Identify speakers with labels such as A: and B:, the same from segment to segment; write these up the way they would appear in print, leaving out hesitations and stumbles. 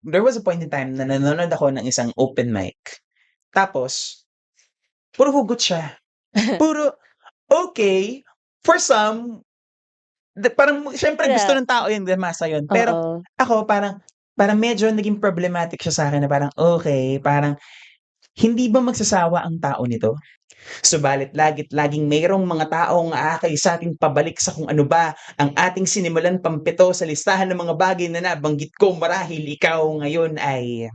A: there was a point in time na nanonood ako ng isang open mic. Tapos, puro hugot siya. Puro, okay, for some, parang siyempre gusto
B: Yeah.
A: ng tao yung masa yun. Pero
B: Oo.
A: ako parang medyo naging problematic siya sa akin na parang, okay, parang hindi ba magsasawa ang tao nito? Subalit laging mayroong mga taong aakay sa'tin pabalik sa kung ano ba ang ating sinimulan pampito sa listahan ng mga bagay na nabanggit ko marahil ikaw ngayon ay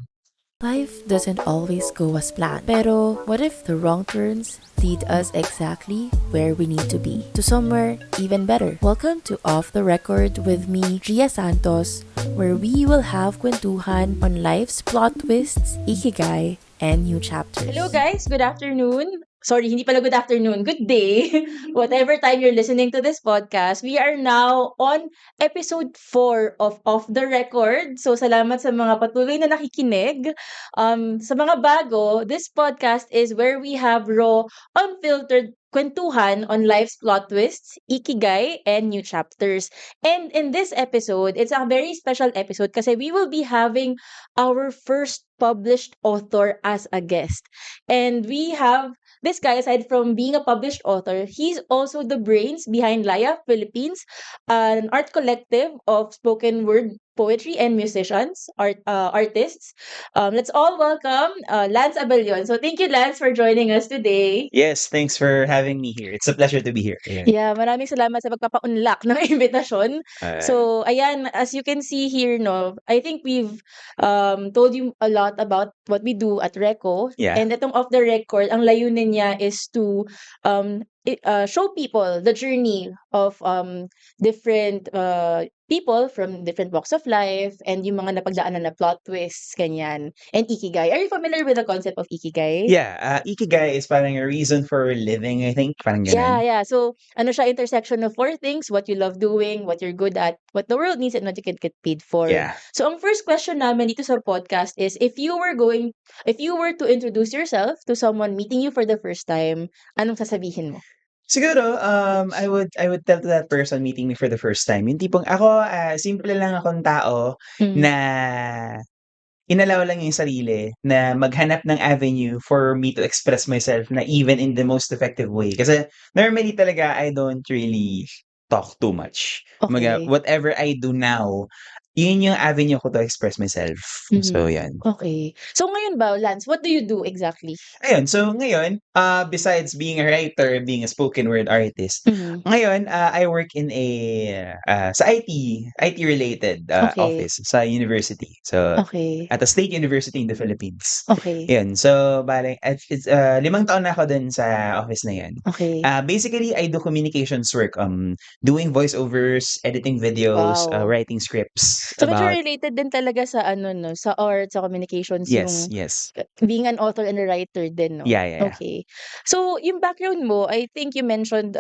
C: Life doesn't always go as planned. Pero what if the wrong turns lead us exactly where we need to be? To somewhere even better. Welcome to Off the Record with me, Gia Santos, where we will have kwentuhan on life's plot twists, ikigai, and new chapters.
B: Hello guys, good afternoon. Sorry, hindi pala good afternoon, good day. Whatever time you're listening to this podcast, we are now on episode 4 of Off the Record. So salamat sa mga patuloy na nakikinig. Sa mga bago, this podcast is where we have raw, unfiltered kwentuhan on life's plot twists, ikigai, and new chapters. And in this episode, it's a very special episode kasi we will be having our first published author as a guest. And we have this guy, aside from being a published author, he's also the brains behind Laya Philippines, an art collective of spoken word poetry and musicians, artists. Let's all welcome Lance Abellion. So thank you, Lance, for joining us today.
A: yes, thanks for having me here. It's a pleasure to be here. Ayan.
B: Yeah, maraming salamat sa pagpapa-unlock ng invitasyon.
A: Alright.
B: So, ayan, as you can see here, no, I think we've told you a lot about what we do at Reco.
A: Yeah.
B: And itong off the record, ang layunin niya is to show people the journey of different people from different walks of life and yung mga napagdaanan na plot twists, ganyan. And ikigai. Are you familiar with the concept of ikigai?
A: Yeah, ikigai is parang a reason for living, I think, parang
B: Yeah,
A: ganun.
B: yeah. So, ano siya, intersection of four things: what you love doing, what you're good at, what the world needs, and what you can get paid for.
A: Yeah.
B: So, ang first question namin dito sa podcast is, if you were to introduce yourself to someone meeting you for the first time, anong sasabihin mo?
A: Siguro, I would tell to that person meeting me for the first time, yung tipong ako, simple lang akong tao
B: Mm.
A: na inallow lang yung sarili na maghanap ng avenue for me to express myself na even in the most effective way. Kasi normally talaga, I don't really talk too much. Kumbaga,
B: Okay.
A: whatever I do now, yun yung avenue ko to express myself. So, yan.
B: Okay. So, ngayon ba, Lance, what do you do exactly?
A: Ayun, so ngayon, besides being a writer, being a spoken word artist, ngayon, I work in sa IT related
B: Okay.
A: office sa university. So,
B: Okay.
A: at a state university in the Philippines.
B: Okay.
A: Yun, so bale, it's 5 taon na ako dun sa office na yun.
B: Okay.
A: Basically, I do communications work, doing voiceovers, editing videos,
B: Wow.
A: writing scripts
B: So, medyo
A: about
B: related din talaga sa ano, no, sa art, sa communications,
A: yes,
B: yung
A: yes.
B: being an author and a writer din, no?
A: Yeah.
B: Okay. So, yung background mo, I think you mentioned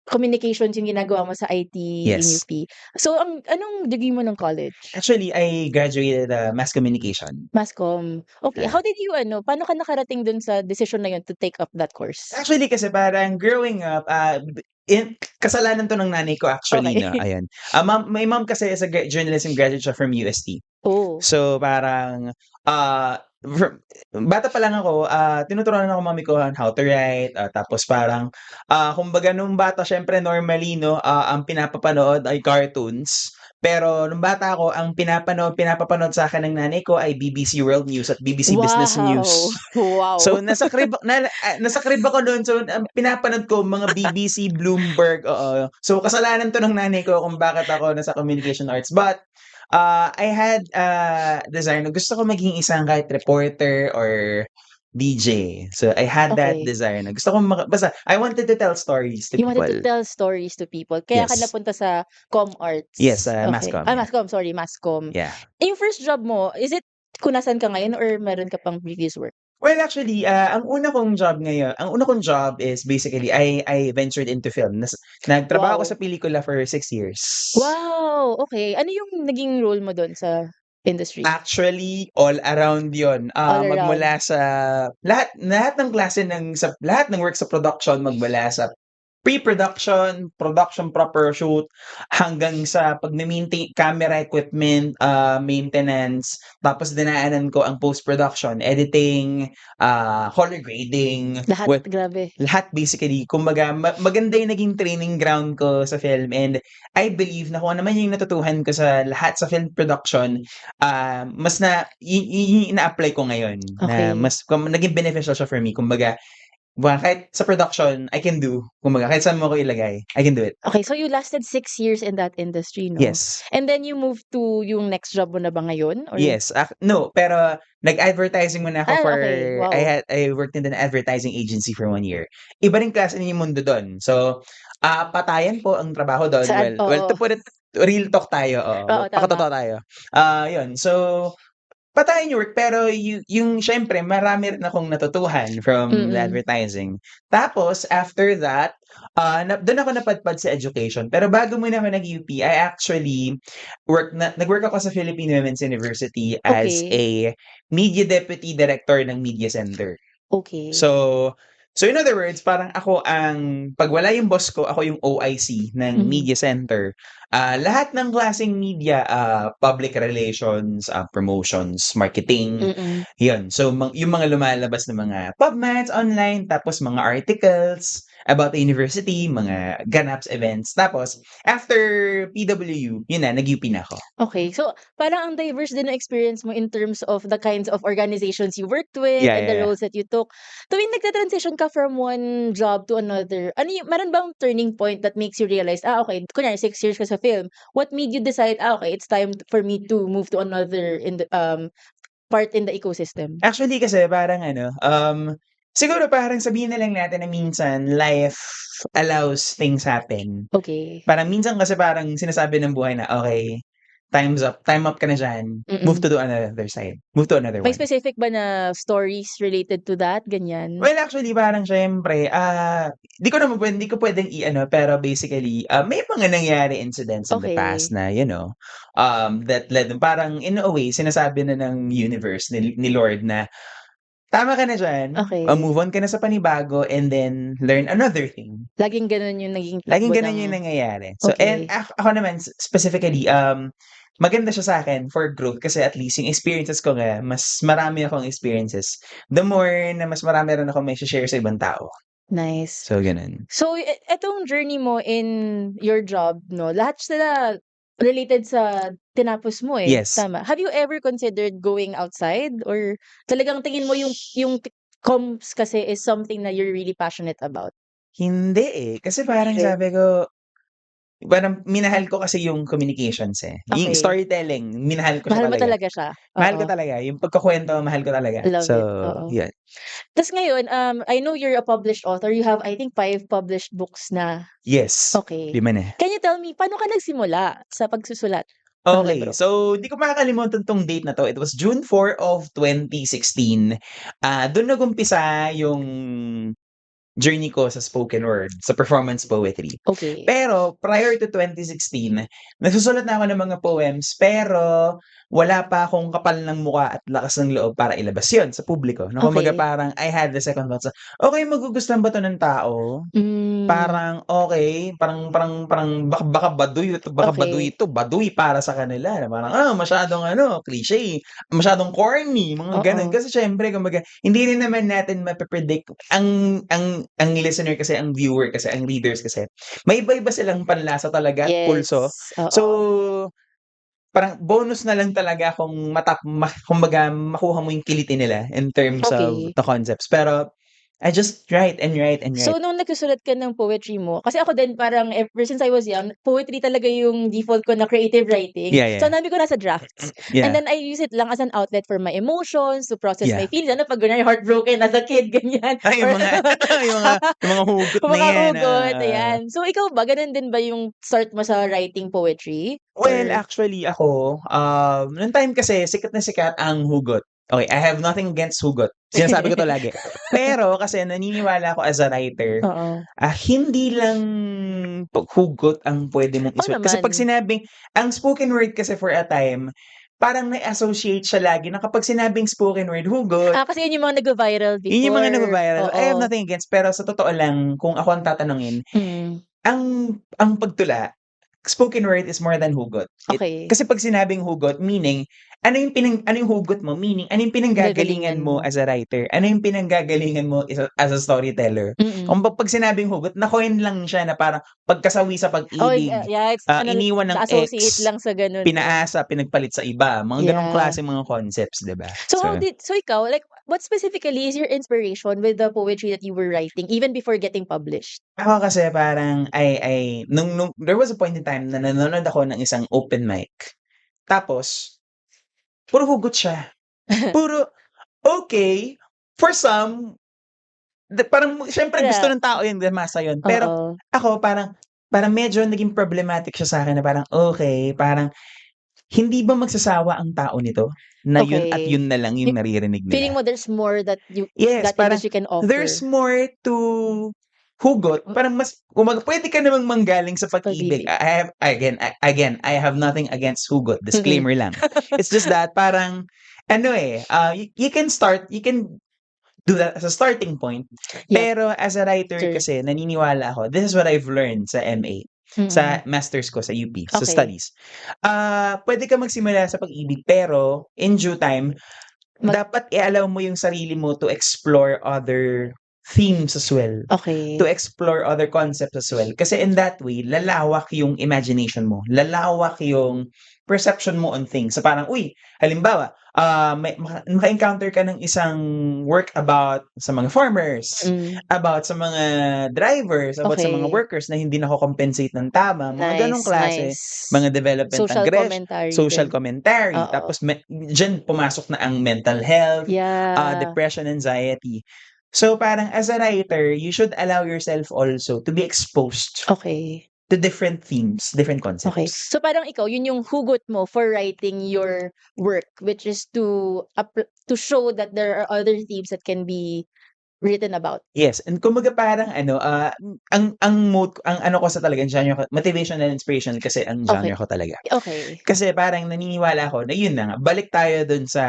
B: communications yung ginagawa mo sa IT in
A: Yes.
B: UP. So, anong degree mo ng college?
A: Actually, I graduated mass communication.
B: Mass comm. Okay. How did you, paano ka nakarating dun sa decision na yun to take up that course?
A: Actually, kasi parang growing up, kasalanan 'to ng nanay ko actually,
B: Okay.
A: 'no, ayan. My mom kasi is a journalism graduate siya from UST.
B: Oh.
A: So, parang, bata pa lang ako, tinuturuan ako mami ko on how to write, tapos parang, kumbaga nung bata siyempre normally, no, ang pinapapanood ay cartoons. Pero nung bata ako, ang pinapapanood sa'kin ng nanay ko ay BBC World News at BBC Business News.
B: Wow.
A: So, nasa crib ako nun. So, ang pinapanood ko mga BBC, Bloomberg, oo. So, kasalanan 'to ng nanay ko kung bakit ako nasa communication arts. But, I had desire na gusto ko maging isang kahit reporter or DJ. So, I had that
B: Okay.
A: desire na gusto ko basta I wanted to tell stories to
B: You
A: people.
B: wanted to tell stories to people. Kaya ka
A: Yes.
B: napunta sa comm arts.
A: Yes, mass
B: Okay.
A: comm,
B: Mass comm, sorry, mass comm.
A: Yeah.
B: Yung first job mo, is it kung nasaan ka ngayon or meron ka pang previous work?
A: Well, actually, ang una kong job is basically I ventured into film. Nagtrabaho ako
B: Wow.
A: sa pelikula for 6 years.
B: Wow! Okay. Ano yung naging role mo dun sa industry?
A: Actually, all around 'yon.
B: All around.
A: Magmula sa lahat ng klase lahat ng work sa production, magmula sa pre-production, production proper shoot, hanggang sa pagme-maintain camera equipment, maintenance, tapos dinaanan ko ang post-production, editing, color grading,
B: Lahat, grabe.
A: lahat basically. Kumbaga maganda yung naging training ground ko sa film, and I believe na kung ano man yung natutuhan ko sa lahat sa film production, mas yung ina-apply ko ngayon na
B: Okay.
A: naging beneficial siya for me. Kumbaga, kahit sa production, I can do. Kumbaga, kahit saan mo ko ilagay, I can do it.
B: Okay, so you lasted 6 years in that industry, no?
A: Yes.
B: And then you moved to yung next job mo na ba ngayon? Or
A: Yes. No, pero nag-advertising muna ako for,
B: okay. Wow.
A: I worked in an advertising agency for 1 year. Iba rin klase yung mundo doon. So, patayan po ang trabaho doon.
B: Sa
A: Well, to
B: oo.
A: put it, real talk tayo.
B: Oo, tama.
A: Magpakatotoo tayo. Yun. So, patayan yung work, pero yung syempre marami rin akong natutuhan from the
B: Mm.
A: advertising. Tapos after that, doon ako napadpad sa education. Pero bago muna ako nag-UP, I actually nag-work ako sa Philippine Women's University as
B: Okay.
A: a media deputy director ng media center.
B: Okay.
A: So in other words, parang ako pag wala yung boss ko, ako yung OIC ng
B: Mhm.
A: media center. Lahat ng klaseng media, public relations, promotions, marketing,
B: Mm.
A: yun. So, yung mga lumalabas na mga PubMats online, tapos mga articles about the university, mga ganaps, events. Tapos, after PWU, yun na, nag-UP na ako.
B: Okay. So, parang ang diverse din ng experience mo in terms of the kinds of organizations you worked with
A: Yeah,
B: and the
A: yeah, yeah.
B: roles that you took. Tuwing nagta-transition ka from one job to another, meron bang turning point that makes you realize, okay, kunyari 6 years ka sa film, what made you decide, okay, it's time for me to move to another in the, part in the ecosystem?
A: Actually kasi parang siguro parang sabihin na lang natin na minsan life allows things happen.
B: Okay.
A: Parang minsan kasi parang sinasabi ng buhay na, okay, time's up. Time up ka na dyan. Move to another side. Move to another
B: May
A: one.
B: specific ba na stories related to that? Ganyan?
A: Well, actually parang siyempre, di ko pwedeng pero basically, may mga nangyari incidents in the past
B: Okay.
A: na, that led, parang in a way, sinasabi na ng universe, ni Lord na, tama ka na dyan,
B: Okay.
A: move on ka na sa panibago, and then learn another thing.
B: Laging ganun yung naging
A: Laging
B: takbo
A: ganun
B: ng
A: yung nangyayari. So, and
B: okay.
A: ako naman specifically, maganda siya sa akin for growth kasi at least yung experiences ko nga, mas marami akong experiences. The more na mas marami rin akong may share sa ibang tao.
B: Nice.
A: So, ganun.
B: So, etong journey mo in your job, no, lahat sila related sa tinapos mo eh.
A: Yes.
B: Tama. Have you ever considered going outside? Or talagang tingin mo yung comms kasi is something na you're really passionate about?
A: Hindi eh. Kasi parang
B: Okay.
A: sabi ko, parang minahal ko kasi yung communications eh. Yung
B: Okay.
A: storytelling, minahal ko siya
B: Mahal mo
A: talaga.
B: talaga siya?
A: Mahal ko
B: Oo.
A: talaga. Yung pagkakwento, mahal ko talaga.
B: Love
A: So,
B: it. Oo.
A: yun.
B: Tas ngayon, I know you're a published author. You have, I think, 5 published books na.
A: Yes.
B: Okay.
A: 5 na.
B: Can you tell me, paano ka nagsimula sa pagsusulat ng
A: Okay.
B: libro?
A: So, di ko makakalimutan tong date na to. It was June 4 of 2016. Doon nagumpisa yung journey ko sa spoken word, sa performance poetry.
B: Okay.
A: Pero prior to 2016, nagsusulat na ako ng mga poems, pero wala pa akong kapal ng mukha at lakas ng loob para ilabas yun sa publiko. Na kumbaga
B: Okay.
A: parang I had the second thought, okay, magugustuhan ba to ng tao? Parang okay, parang baka baduy
B: Okay.
A: ito, baduy para sa kanila. Na parang masyadong cliche, masyadong corny, mga ganun.
B: Oo.
A: Kasi syempre kumbaga hindi rin naman natin mape-predict ang listener kasi, ang viewer kasi, ang readers kasi. May iba-iba silang panlasa talaga at pulso.
B: Yes. Oo.
A: So parang bonus na lang talaga kung kumbaga makuha mo yung kiliti nila in terms of
B: Okay.
A: the concepts. Pero I just write and write and
B: So,
A: write.
B: nung nagsusulat ka ng poetry mo, kasi ako din parang ever since I was young, poetry talaga yung default ko na creative writing.
A: Yeah,
B: So,
A: yeah.
B: ang dami ko nasa drafts. And
A: Yeah.
B: then I use it lang as an outlet for my emotions, to process my
A: Yeah.
B: feelings. Pag ganyan, heartbroken as a kid, ganyan.
A: Ay, yung mga hugot na
B: Mga
A: yan.
B: hugot, ayan. So, ikaw ba, ganun din ba yung start mo sa writing poetry?
A: Well,
B: Or
A: actually ako, noong time kasi sikat na sikat ang hugot. Okay, I have nothing against hugot. Sinasabi ko 'to lagi. Pero kasi naniniwala ako as a writer,
B: oo.
A: hindi lang hugot ang pwede mong
B: Oo
A: isulat. Kasi pag
B: naman.
A: sinabing ang spoken word kasi for a time, parang nai-associate siya lagi na kapag sinabing spoken word, hugot.
B: Kasi yun yung mga nagva-viral
A: Yun yung mga
B: before.
A: nagva-viral. I have
B: Oo.
A: nothing against, pero sa totoo lang, kung ako ang tatanungin,
B: Mm.
A: ang pagtula, spoken word is more than hugot.
B: Okay.
A: Kasi pag sinabing hugot, meaning, ano yung hugot mo? Meaning, ano yung pinanggagalingan
B: Gagalingan
A: mo
B: mo.
A: as a writer? Ano yung pinanggagalingan mo as a storyteller? Kung
B: Mm.
A: pag sinabing hugot, na-coin lang siya na parang pagkasawi sa pag-ibig,
B: Yeah, it's
A: iniwan ng
B: na-associate
A: ex,
B: lang sa ganun, no?
A: pinaasa, pinagpalit sa iba. Mga ganong
B: Yeah.
A: klase mga concepts, 'di ba?
B: So ikaw, like, what specifically is your inspiration with the poetry that you were writing even before getting published?
A: Ako kasi parang nung there was a point in time na nanonood ako ng isang open mic. Tapos, puro hugot siya. Puro, okay, for some, parang siyempre gusto
B: Yeah.
A: ng tao yun, masa yun. Pero
B: Oo.
A: ako parang medyo naging problematic siya sa'kin na parang, okay, parang hindi ba magsasawa ang tao nito? Na yun at
B: Okay.
A: yun na lang yung naririnig
B: Feeling
A: nila.
B: mo there's more
A: Yes,
B: that
A: parang
B: industry can
A: there's
B: offer.
A: more to hugot. Parang mas puwede ka namang manggaling sa pag-ibig.
B: Pag-ibig.
A: I have nothing against hugot, disclaimer lang. It's just that parang you can do that as a starting point.
B: Yep.
A: Pero as a writer
B: Sure.
A: kasi naniniwala ako, this is what I've learned sa MA, sa
B: Mm.
A: masters ko sa UP, sa
B: Okay.
A: studies. Puwede ka magsimula sa pag-ibig pero in due time, dapat i-allow mo yung sarili mo to explore other themes as well,
B: Okay.
A: to explore other concepts as well. Kasi in that way, lalawak yung imagination mo, lalawak yung perception mo on things. So parang, halimbawa, maka-encounter ka ng isang work about sa mga farmers,
B: Mm.
A: about sa mga drivers, about sa mga
B: Okay.
A: workers na hindi nako-compensate ng tama, mga ganong klase,
B: Nice.
A: mga development ng
B: Social commentary
A: social
B: din.
A: commentary.
B: Oo.
A: Tapos diyan pumasok na ang mental health,
B: Yeah.
A: depression, anxiety. So parang as a writer, you should allow yourself also to be exposed
B: Okay.
A: to different themes, different
B: Okay.
A: concepts.
B: So parang ikaw, yun yung hugot mo for writing your work, which is to show that there are other themes that can be written about.
A: Yes, and kumbaga parang ang ano ko sa talagang genre ko, motivational and inspirational kasi ang
B: Okay.
A: genre ko talaga.
B: Okay.
A: Kasi parang naniniwala ako na yun na nga, balik tayo dun sa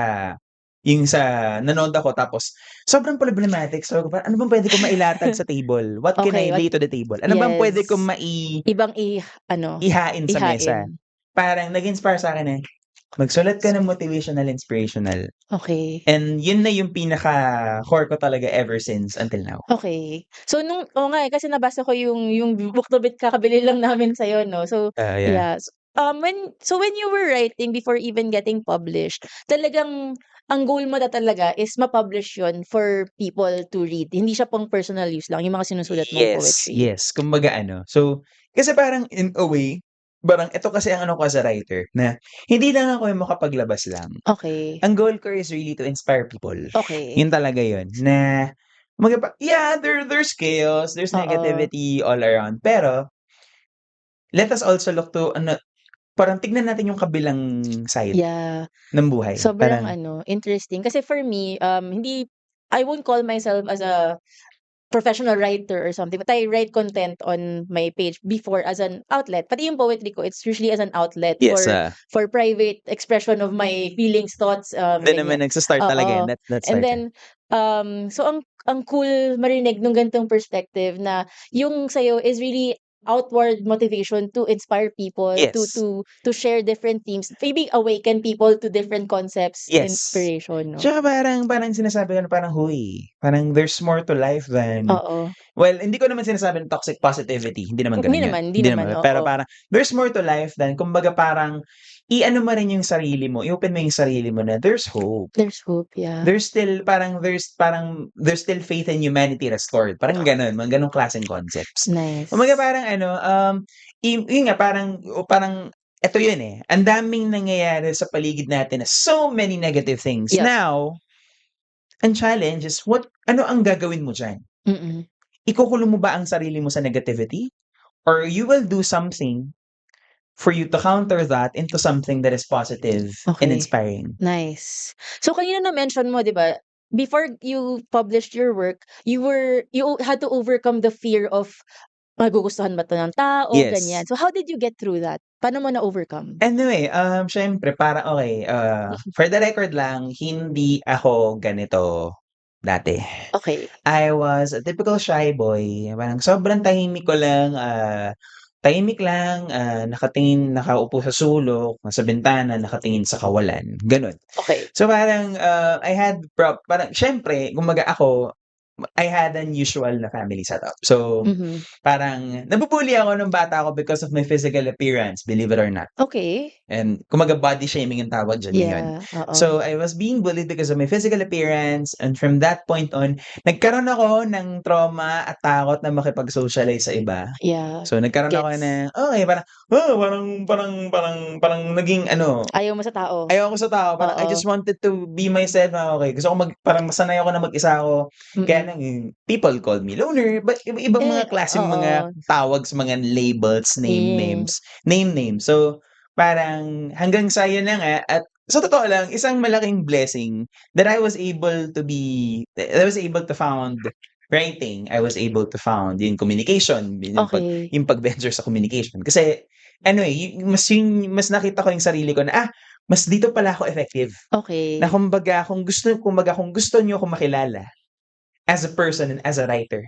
A: yung sa nanood ako tapos sobrang problematic. So, ano bang puwede kong mailatag sa table? What can I
B: Okay.
A: lay to the table? Ano bang puwede kong
B: Yes. Ibang
A: ihain sa mesa?
B: ihain.
A: Parang nag-inspire sa'kin na magsulat ka ng motivational, inspirational.
B: Okay.
A: And yun na yung pinaka-core ko talaga ever since until now.
B: Okay. So oo nga, kasi nabasa ko yung book to bit kakabili lang namin sa'yo, no? So,
A: Yeah.
B: yeah. When you were writing before even getting published, talagang ang goal mo na talaga is ma-publish yun for people to read. Hindi siya pang personal use lang, yung mga sinusulat mong poetry.
A: Yes. Kumbaga so, kasi parang in a way, parang ito kasi ang ano ko as a writer na hindi lang ako yung makapaglabas lang.
B: Okay.
A: Ang goal ko is really to inspire people.
B: Okay.
A: Yun talaga yun na there's chaos, there's
B: Oo.
A: negativity all around, pero let us also look to parang tignan natin yung kabilang side
B: Yeah.
A: ng buhay.
B: Sobrang
A: Parang
B: interesting. Kasi for me, I won't call myself as a professional writer or something, but I write content on my page before as an outlet. Pati yung poetry ko, it's usually as an outlet
A: yes,
B: for private expression of my feelings, thoughts,
A: doon naman
B: ganyan.
A: nagsa-start talaga
B: Oo.
A: yan. That's
B: And
A: started.
B: then, so ang cool marinig nung ganitong perspective na yung sa'yo is really outward motivation to inspire people,
A: Yes.
B: to share different themes, maybe awaken people to different concepts,
A: Yes.
B: inspiration, no?
A: Tsaka parang sinasabi ko na parang, parang there's more to life than
B: Oo.
A: well, hindi ko naman sinasabi ng toxic positivity, hindi naman
B: Hindi
A: gano'n yun.
B: naman,
A: Hindi naman, pero
B: oo.
A: parang there's more to life than kumbaga parang i-ano mo rin yung sarili mo, i-open mo yung sarili mo na there's hope.
B: There's hope, yeah.
A: There's still faith in humanity restored. Parang gano'n, mga gano'ng klaseng concepts.
B: Nice.
A: Kumbaga parang yun nga parang eto yun ang daming nangyayari sa paligid natin na so many negative things.
B: Yep.
A: Now, ang challenge is ano ang gagawin mo diyan?
B: Mm.
A: Ikukulong mo ba ang sarili mo sa negativity? Or you will do something for you to counter that into something that is positive and
B: Okay.
A: inspiring.
B: Nice. So kanina na-mention mo, 'di ba, before you published your work, you had to overcome the fear of magugustuhan ba 'to ng tao, ganyan.
A: Yes.
B: So, how did you get through that? Paano mo na-overcome?
A: Anyway, siyempre para okay, for the record lang, hindi ako ganito dati.
B: Okay.
A: I was a typical shy boy, parang sobrang tahimik lang, nakaupo sa sulok, nasa bintana, nakatingin sa kawalan, gano'n.
B: Okay.
A: So parang, I had parang siyempre kumbaga ako, I had unusual na family setup. So,
B: Mhm.
A: parang nabu-bully ako nung bata ako because of my physical appearance, believe it or not.
B: Okay.
A: And kumbaga body shaming ang tawag diyan ngayon.
B: Yeah, oo.
A: So, I was being bullied because of my physical appearance, and from that point on, nagkaroon ako ng trauma at takot na makipag-socialize sa iba.
B: Yeah,
A: So, nagkaroon ako
B: gets.
A: ng parang, parang naging ano,
B: Ayaw mo sa tao?
A: ayoko sa tao, parang I
B: Oo.
A: just wanted to be myself na okay. Gusto ko parang masanay ako na mag-isa ako. Kaya lang people called me loner, but ibang
B: Eh,
A: mga klaseng mga
B: oo.
A: tawag sa mga labels,
B: Yeah.
A: name. So, parang hanggang sa yun na nga at sa totoo lang, isang malaking blessing that I was able to found writing, I was able to found yung communication,
B: Okay.
A: yung pag-venture sa communication. Kasi ano mas nakita ko yung sarili ko na, mas dito pala ako effective. Na
B: Okay.
A: kumbaga kung gusto niyo akong makilala as a person and as a writer,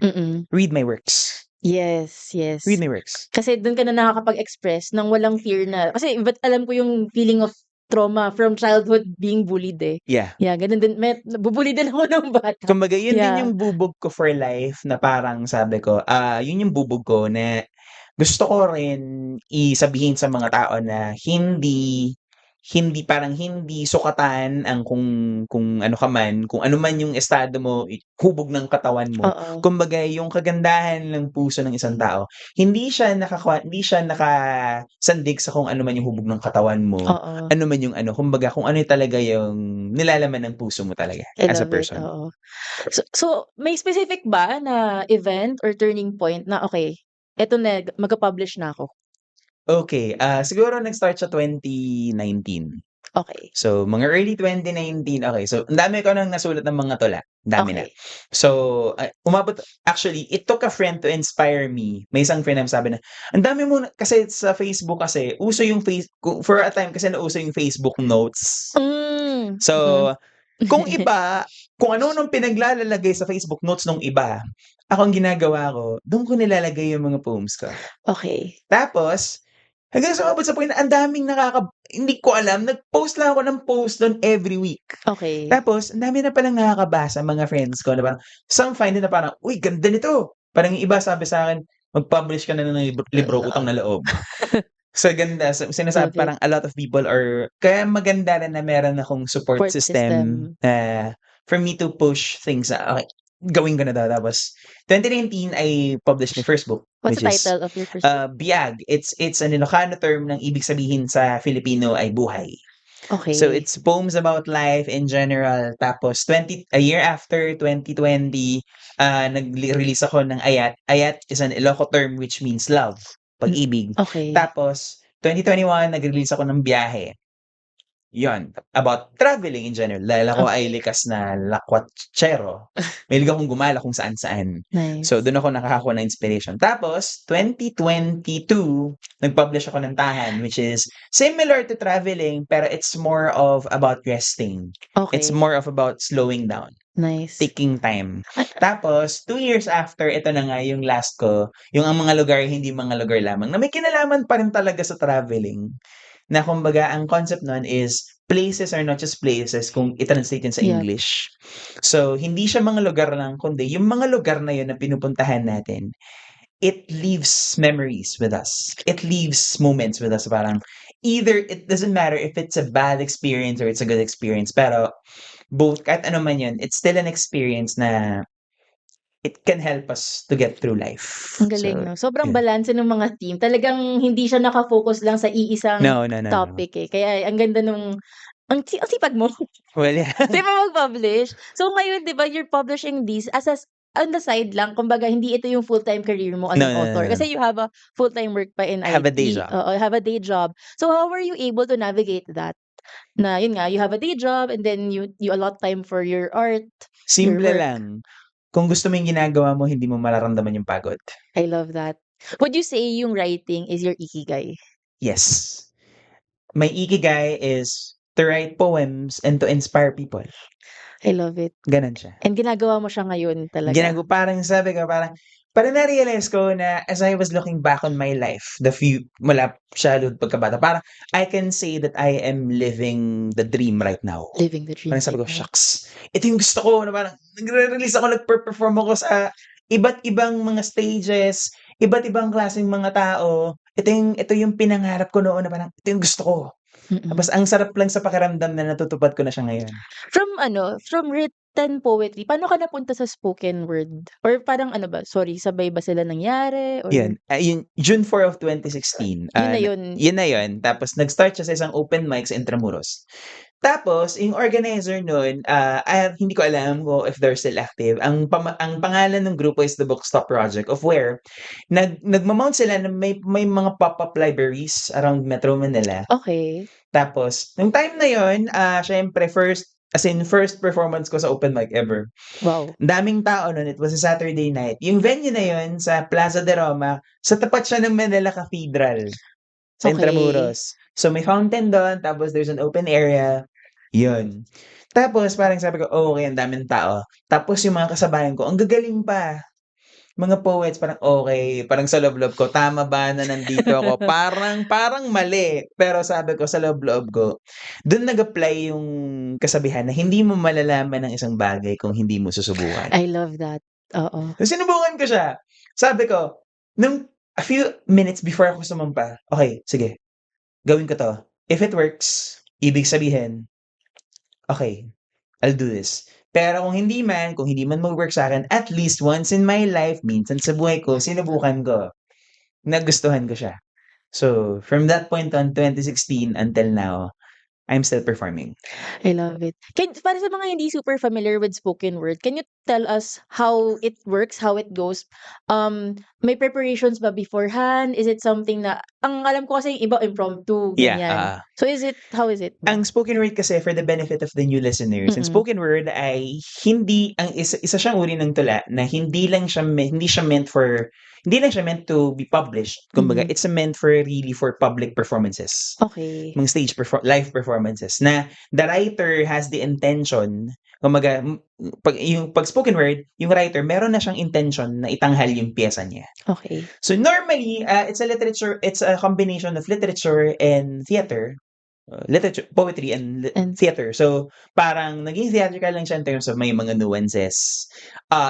A: read my works.
B: Yes, yes.
A: Read my works.
B: Kasi dun ka na nakakapag-express ng walang fear na kasi ba't alam ko yung feeling of trauma from childhood being bullied, eh.
A: Yeah.
B: Yeah, ganun din nabubully din ako nung bata.
A: Kumbaga yun din
B: Yeah.
A: yung bubog ko for life na parang sabi ko, yun yung bubog ko na gusto ko rin sabihin sa mga tao na hindi sukatan ang kung ano ka man, kung ano man yung estado mo, hubog ng katawan mo.
B: Oo.
A: Kumbaga yung kagandahan ng puso ng isang tao, hindi siya nakasandig sa kung ano man yung hubog ng katawan mo,
B: Oo.
A: ano man yung ano, kumbaga kung ano talaga yung nilalaman ng puso mo talaga
B: I
A: as a
B: love it,
A: person.
B: oo. So may specific ba na event or turning point na, "Okay, eto na magpa-publish na ako."
A: Okay, siguro nag-start siya 2019.
B: Okay.
A: So, mga early 2019, okay. So, ang dami ko ng nasulat ng mga tula, ang dami na.
B: Okay.
A: So, actually, it took a friend to inspire me. May isang friend na sabi na, ang dami mo kasi sa Facebook kasi, uso yung for a time kasi nauso yung Facebook notes. So, kung ano-anong pinaglalagay sa Facebook notes nung iba, ako ang ginagawa ko, doon ko nilalagay yung mga poems ko.
B: Okay.
A: Tapos, hanggang sa umabot sa point na ang daming hindi ko alam, nag-post lang ako ng post do'n every week.
B: Okay.
A: Tapos, ang dami na palang nakakabasa, mga friends ko na parang, some find it na parang, "Uy, ganda nito." Parang yung iba sabi sa'kin, "Mag-publish ka na ng libro, utang na loob." So, ganda. So, sinasabi
B: Love it.
A: parang a lot of people kaya maganda rin na meron akong support
B: Support
A: system for me to push things. Okay, gawin ko na daw. Tapos, 2019, I published my first book,
B: What's
A: which
B: the
A: is
B: title of your first book?
A: Biyag. It's an Ilocano term ng ibig sabihin sa Filipino ay buhay.
B: Okay.
A: So, it's poems about life in general. Tapos, a year after, 2020, nag-release ako ng Ayat. Ayat is an Iloco term which means love, pag-ibig.
B: Okay.
A: Tapos, 2021, nag-release ako ng Biyahe. Yon, about traveling in general. Dahil ako ay
B: Okay.
A: likas na lakwatsero. Mahilig akong gumala kung saan-saan.
B: Nice.
A: So, doon ako nakakakuha ng inspiration. Tapos, 2022, nag-publish ako ng Tahan, which is similar to traveling, pero it's more of about resting. It's
B: Okay.
A: more of about slowing down,
B: Nice.
A: taking time. Tapos, 2 years after, ito na nga yung last ko, yung ang mga lugar, hindi mga lugar lamang, na may kinalaman pa rin talaga sa traveling. Na kumbaga, ang concept nun is, places are not just places kung i-translate yun sa
B: Yeah.
A: English. So, hindi siya mga lugar lang, kundi yung mga lugar na yun na pinupuntahan natin, it leaves memories with us. It leaves moments with us. Parang, either, it doesn't matter if it's a bad experience or it's a good experience, pero both, kahit ano man yun, it's still an experience na it can help us to get through life.
B: Ang galing,
A: So,
B: no? Sobrang
A: yun.
B: balanse ng mga team. Talagang hindi siya naka-focus lang sa iisang
A: No.
B: topic, eh. Kaya ang ganda ang sipag mo.
A: Well, yeah.
B: Di ba mag-publish? So ngayon, di ba, you're publishing these on the side lang. Kumbaga, hindi ito yung full-time career mo as
A: No.
B: an author. Kasi you have a full-time work pa in
A: I have a
B: IT.
A: day job.
B: Oo, have a day job. So how were you able to navigate that? Na yun nga, you have a day job and then you allot time for your art, your
A: Simple
B: work.
A: lang. Kung gusto mo yung ginagawa mo, hindi mo mararamdaman yung pagod.
B: I love that. Would you say yung writing is your ikigai?
A: Yes. My ikigai is to write poems and to inspire people.
B: I love it.
A: Gano'n siya.
B: And ginagawa mo siya ngayon talaga.
A: Parang sabi ko, parang na-realize ko na as I was looking back on my life, mula childhood, pagkabata, parang I can say that I am living the dream right now.
B: Living the dream
A: Parang sabi ko,
B: right now.
A: shucks, ito yung gusto ko, na parang nagre-release ako, nagpe-perform ako sa iba't ibang mga stages, iba't ibang klaseng mga tao. Ito yung pinangarap ko noon, na parang ito yung gusto ko. Tapos ang sarap lang sa pakiramdam na natutupad ko na siya ngayon.
B: From written poetry, paano ka napunta sa spoken word? Or parang sabay ba sila nangyari? Or
A: Yun, yun June 4 of 2016.
B: yun na yun?
A: Yun na yun. Tapos nag-start siya sa isang open mic sa Intramuros. Tapos yung organizer nun, hindi ko alam kung if they're still active. Ang pangalan ng grupo is the Bookstop Project, of where nagma-mount sila na may mga pop-up libraries around Metro Manila.
B: Okay.
A: Tapos nung time na yun, syempre first performance ko sa open mic ever.
B: Wow.
A: Ang daming tao nun, it was a Saturday night. Yung venue na yun sa Plaza de Roma, sa tapat siya ng Manila Cathedral sa
B: Okay.
A: Intramuros. So may fountain doon, tapos there's an open area. Yun. Tapos parang sabi ko, okay, ang daming tao. Tapos yung mga kasabayan ko, ang gagaling pa. Mga poets, parang okay, parang sa loob-loob ko, tama ba na nandito ako? Parang mali. Pero sabi ko, sa loob-loob ko, doon nag-apply yung kasabihan na hindi mo malalaman ng isang bagay kung hindi mo susubukan.
B: I love that. Oo.
A: So, sinubukan ko siya. Sabi ko, nung a few minutes before ako sumampa, okay, sige, gawin ko to. If it works, ibig sabihin, okay, I'll do this. Pero kung hindi man mag-work sa akin, at least once in my life, minsan sa buhay ko, sinubukan ko. Nagustuhan ko siya. So, from that point on, 2016 until now, I'm still performing.
B: I love it. Para sa mga hindi super familiar with spoken word, can you tell us how it works, how it goes? May preparations ba beforehand? Is it something na, ang alam ko kasi yung iba impromptu, ganyan. So how is it?
A: Ang spoken word kasi, for the benefit of the new listeners, ang spoken word ay isa siyang uri ng tula na hindi lang siya meant to be published. Kumbaga, it's meant really for public performances.
B: Okay.
A: Mga stage live performances na the writer has the intention, kumbaga, pag spoken word, yung writer meron na siyang intention na itanghal yung piyesa niya.
B: Okay.
A: So normally, it's a combination of literature and theater. Poetry and theater. So, parang naging theatrical lang siya in terms of may mga nuances,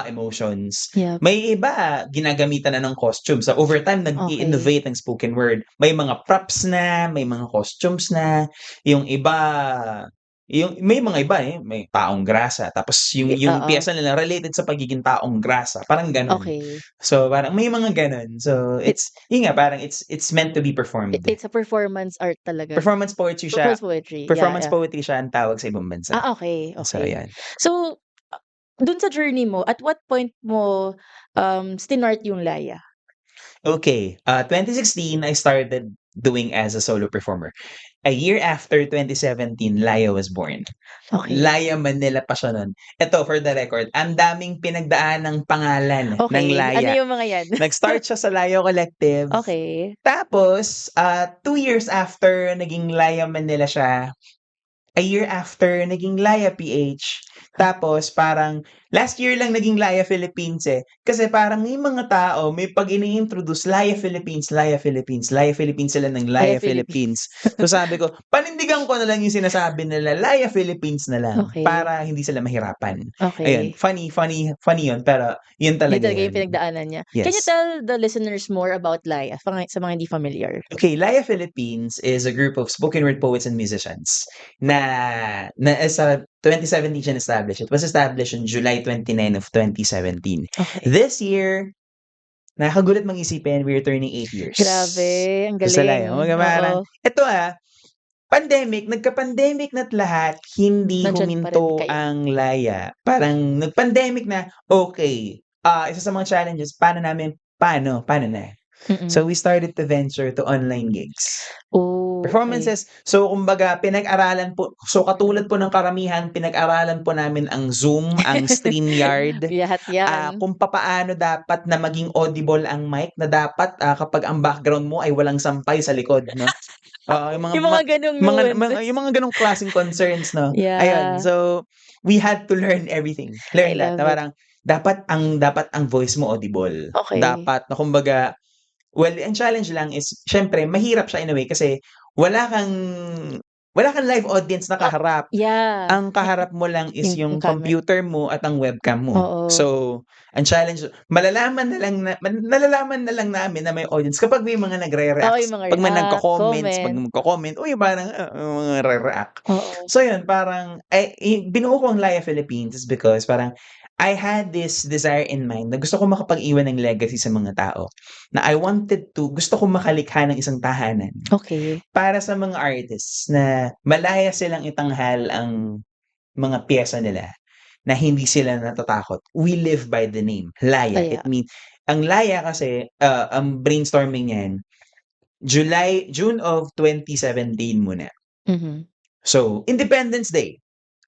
A: emotions.
B: Yeah.
A: May iba, ginagamitan na ng costumes. So, over time, nag-i-innovate ang spoken word. May mga props na, may mga costumes na. Yung iba, may mga iba may taong grasa. Tapos yung piyesa nila related sa pagiging taong grasa. Parang ganun.
B: Okay.
A: So, parang may mga ganun. So, parang it's meant to be performed.
B: It's a performance art talaga.
A: Performance poetry siya.
B: Performance
A: poetry siya ang tawag sa ibang bansa.
B: Okay.
A: So, yan.
B: So, dun sa journey mo, at what point mo stinart yung Laya?
A: Okay. 2016, I started doing as a solo performer. A year after 2017, Laya was born.
B: Okay.
A: Laya Manila pa siya nun. Ito, for the record, ang daming pinagdaan ng pangalan ng Laya.
B: Ano yung mga yan?
A: Nag-start siya sa Laya Collective.
B: Okay.
A: Tapos, 2 years after naging Laya Manila siya, a year after naging Laya PH. Tapos, parang last year lang naging Laya Philippines Kasi parang may mga tao, may pag ini-introduce Laya Philippines sila ng Laya Philippines. So sabi ko, panindigan ko na lang yung sinasabi nila, Laya Philippines na lang.
B: Okay.
A: Para hindi sila mahirapan.
B: Okay.
A: Ayun, funny yun, pero yun talaga
B: Yun talaga
A: yun.
B: yung pinagdaanan niya.
A: Yes.
B: Can you tell the listeners more about Laya, sa mga hindi familiar?
A: Okay, Laya Philippines is a group of spoken word poets and musicians na sa 2017 siya established. It was established on July 29 of 2017.
B: Okay.
A: This year, nakakagulat mang isipin, we're turning 8 years.
B: Grabe, ang galing.
A: Sa Laya. Ito nagka-pandemic na't lahat, hindi
B: Nandyan pa rin
A: huminto
B: kayo.
A: ang Laya. Parang nag-pandemic na, okay, isa sa mga challenges, paano na? So we started to venture to online gigs.
B: Oh, okay.
A: Performances. So kumbaga pinag-aralan po, so katulad po ng karamihan, pinag-aralan po namin ang Zoom, ang StreamYard,
B: Lahat yan.
A: kung papaano dapat na maging audible ang mic, na dapat kapag ang background mo ay walang sampay sa likod, no? Oo,
B: Yung mga ganong nuances.
A: yung mga ganong klaseng concerns, no?
B: Yeah.
A: Ayun, so we had to learn everything. Learn
B: I
A: that.
B: love
A: Na
B: it.
A: parang dapat ang voice mo audible.
B: Okay.
A: Dapat na kumbaga, well, ang challenge lang is syempre mahirap siya in a way kasi wala kang live audience na kaharap.
B: Yeah.
A: Ang kaharap mo lang is
B: Yung
A: yung
B: camera.
A: computer mo at ang webcam mo.
B: Oo.
A: So, ang challenge, nalalaman na lang namin na may audience kapag may mga nagre-react.
B: Oo, yung mga
A: Pag may
B: react,
A: nagko-comments, pag
B: comment.
A: magko-comment, uy, parang mga re-react.
B: Oo.
A: So, yun, parang, binuo ko ang Laya Philippines is because parang, I had this desire in mind na gusto ko makapag-iwan ng legacy sa mga tao. Na gusto ko makalikha ng isang tahanan
B: Okay.
A: para sa mga artists na malaya silang itanghal ang mga piyesa nila na hindi sila natatakot. We live by the name, Laya.
B: Laya.
A: It means, ang Laya kasi, ang brainstorming niyan, June of 2017 muna.
B: Mhm.
A: So, Independence Day.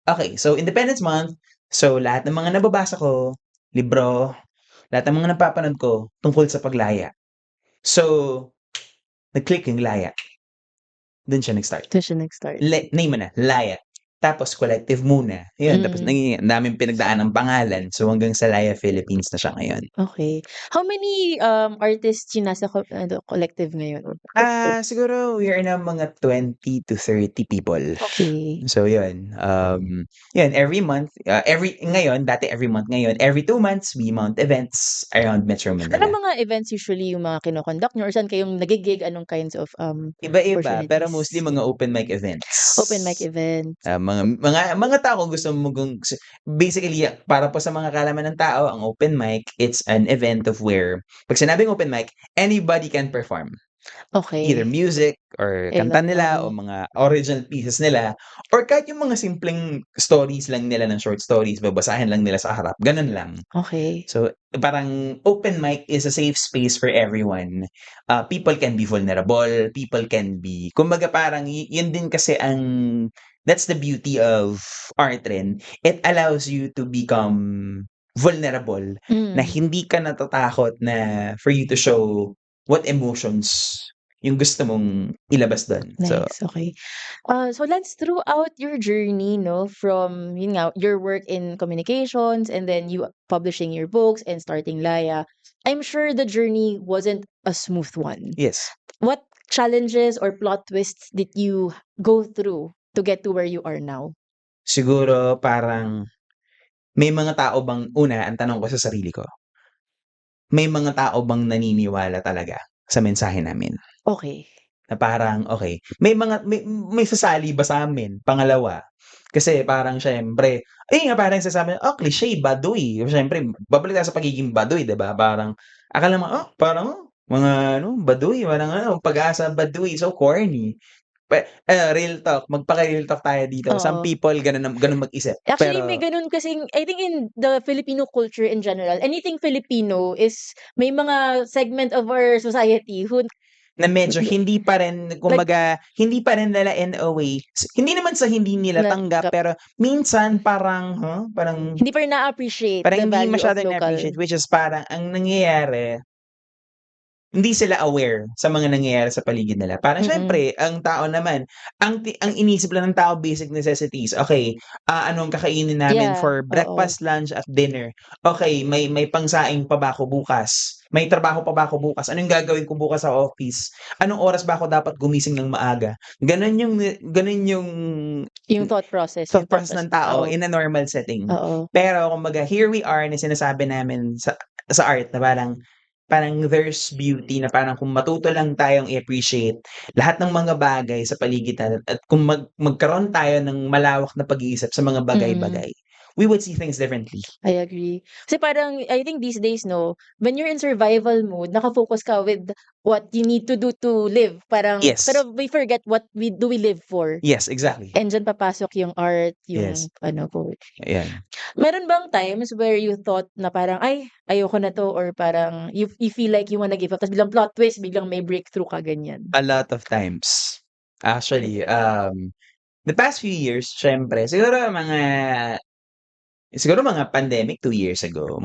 A: Okay, so Independence Month, so lahat ng mga nababasa ko, libro, lahat ng mga napapanood ko tungkol sa paglaya. So, nag-click yung Laya. Doon siya nag-start.
B: Doon siya nag-start.
A: Name mo na, Laya. Tapos collective muna. Yun, tapos ang daming pinagdaan ng pangalan. So hanggang sa Laya Philippines na siya ngayon.
B: Okay. How many artists yung nasa collective ngayon?
A: Siguro we are na mga 20 to 30 people.
B: Okay.
A: So yun. Yun, every month, dati every month, ngayon, every 2 months, we mount events around Metro Manila.
B: Anong mga events usually yung mga kinoconduct nyo? Or saan kayong nagigig? Anong kinds of
A: Iba-iba, pero
B: opportunities?
A: mostly mga open mic events.
B: Open mic events.
A: Mga tao kung gusto mo basically para po sa mga kaalaman ng tao, ang open mic, it's an event of where pag sinabing open mic, anybody can perform.
B: Okay.
A: Either music or kanta nila o mga original pieces nila or kahit yung mga simpleng stories lang nila ng short stories, babasahin lang nila sa harap. Ganun lang.
B: Okay.
A: So, parang open mic is a safe space for everyone. People can be vulnerable, people can be, kumbaga parang yun din kasi that's the beauty of art rin. It allows you to become vulnerable na hindi ka natatakot na for you to show what emotions yung gusto mong ilabas doon.
B: Nice, okay. So let's throughout your journey, no, from your work in communications and then you publishing your books and starting Laya. I'm sure the journey wasn't a smooth one.
A: Yes.
B: What challenges or plot twists did you go through to get to where you are now?
A: Siguro parang may mga tao bang, ang tanong ko sa sarili ko, may mga tao bang naniniwala talaga sa mensahe namin?
B: Okay.
A: Na parang, okay, may sasali ba sa amin? Pangalawa, kasi parang syempre, parang sasabi, cliché, baduy. Syempre, babalik tayo sa pagiging baduy, diba? Parang, akala mo, mga baduy, parang pag-asa baduy, so corny. Real talk, magpaka-real talk tayo dito. Some
B: Oo.
A: people ganun mag-isip.
B: Actually,
A: Pero
B: may ganun kasing, I think in the Filipino culture in general, anything Filipino is, may mga segment of our society who
A: na medyo hindi pa rin, kumbaga, hindi pa rin nila in a way, hindi naman sa hindi nila tanggap, pero minsan parang,
B: hindi pa rin na-appreciate
A: parang
B: the
A: hindi
B: value of
A: masyadong
B: local.
A: na-appreciate, which is parang, ang nangyayari, hindi sila aware sa mga nangyayari sa paligid nila. Parang syempre, ang tao naman, ang inisip lang ng tao, basic necessities. Okay, anong kakainin namin
B: Yeah,
A: for breakfast, lunch, at dinner? Okay, may pangsaing pa ba ako bukas? May trabaho pa ba ako bukas? Anong gagawin ko bukas sa office? Anong oras ba ako dapat gumising ng maaga? Ganun yung
B: thought process.
A: thought process ng tao in a normal setting.
B: Oo.
A: Pero kumbaga, here we are na sinasabi namin sa art na parang there's beauty na parang kung matuto lang tayong i-appreciate lahat ng mga bagay sa paligid natin at kung magkaroon tayo ng malawak na pag-iisip sa mga bagay-bagay, we would see things differently.
B: I agree. Kasi parang, I think these days, no, when you're in survival mode, nakafocus ka with what you need to do to live. Parang,
A: Yes.
B: pero we forget what we live for.
A: Yes, exactly.
B: And dyan papasok yung art,
A: Yes.
B: yung poetry.
A: Ayan.
B: Meron bang times where you thought na parang, ay, ayoko na to, or parang you feel like you wanna give up, tapos biglang plot twist, biglang may breakthrough ka, ganyan?
A: A lot of times. Actually, the past few years, syempre, siguro mga pandemic 2 years ago.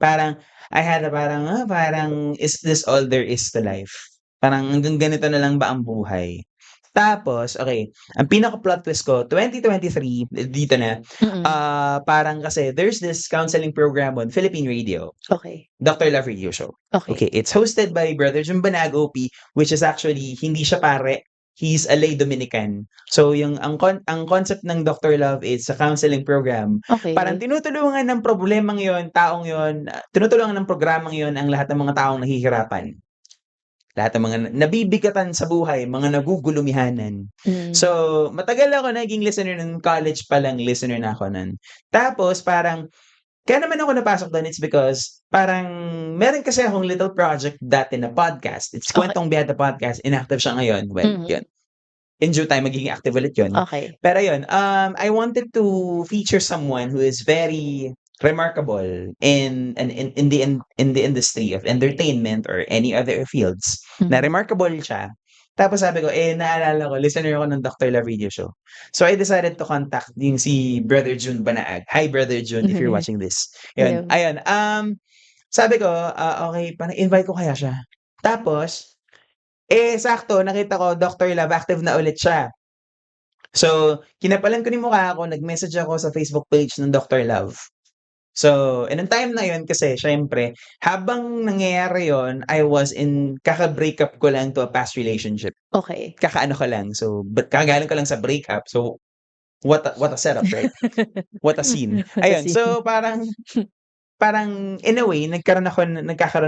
A: Parang, I had a parang, is this all there is to life? Parang hanggang ganito na lang ba ang buhay? Tapos, okay, ang pinaka-plot twist ko, 2023, dito na, parang kasi there's this counseling program on Philippine Radio,
B: Okay.
A: Dr. Love Radio Show.
B: Okay.
A: Okay, it's hosted by Brother Jun Banag, OP, which is actually, hindi siya pare, he's a lay Dominican. So, ang concept ng Dr. Love is a counseling program.
B: Okay.
A: Parang tinutulungan ng problemang yon, taong yon, tinutulungan ng programang yon ang lahat ng mga taong nahihirapan. Lahat ng mga nabibigatan sa buhay, mga nagugulumihanan. So, matagal ako naging listener ng college pa lang, listener na ako nun. Tapos, parang, kaya naman ako napasok doon, it's because, parang, meron kasi akong little project dati na podcast. It's Kwentong Biyada Podcast. Inactive siya ngayon. Well, yun. In due time, magiging active ulit yun.
B: Okay.
A: Pero yun, I wanted to feature someone who is very remarkable in the industry of entertainment or any other fields. Na remarkable siya. Tapos sabi ko, naalala ko, listener ako ng Dr. Love Radio Show. So I decided to contact yung si Brother Jun Banaag. Hi, Brother Jun, if you're watching this. Yun. Ayun. Sabi ko, okay, parang invite ko kaya siya. Tapos, sakto, nakita ko, Dr. Love, active na ulit siya. So, kinapalan ko ni mukha ako, nag-message ako sa Facebook page ng Dr. Love. So, in ang time na yun kasi, syempre, habang nangyayari yun, I was kaka-breakup ko lang to a past relationship.
B: Okay.
A: Kakaano ko lang. So, kakagaling ko lang sa breakup. So, what a setup, right? What a scene. Ayun, so parang in a way, nagkakaroon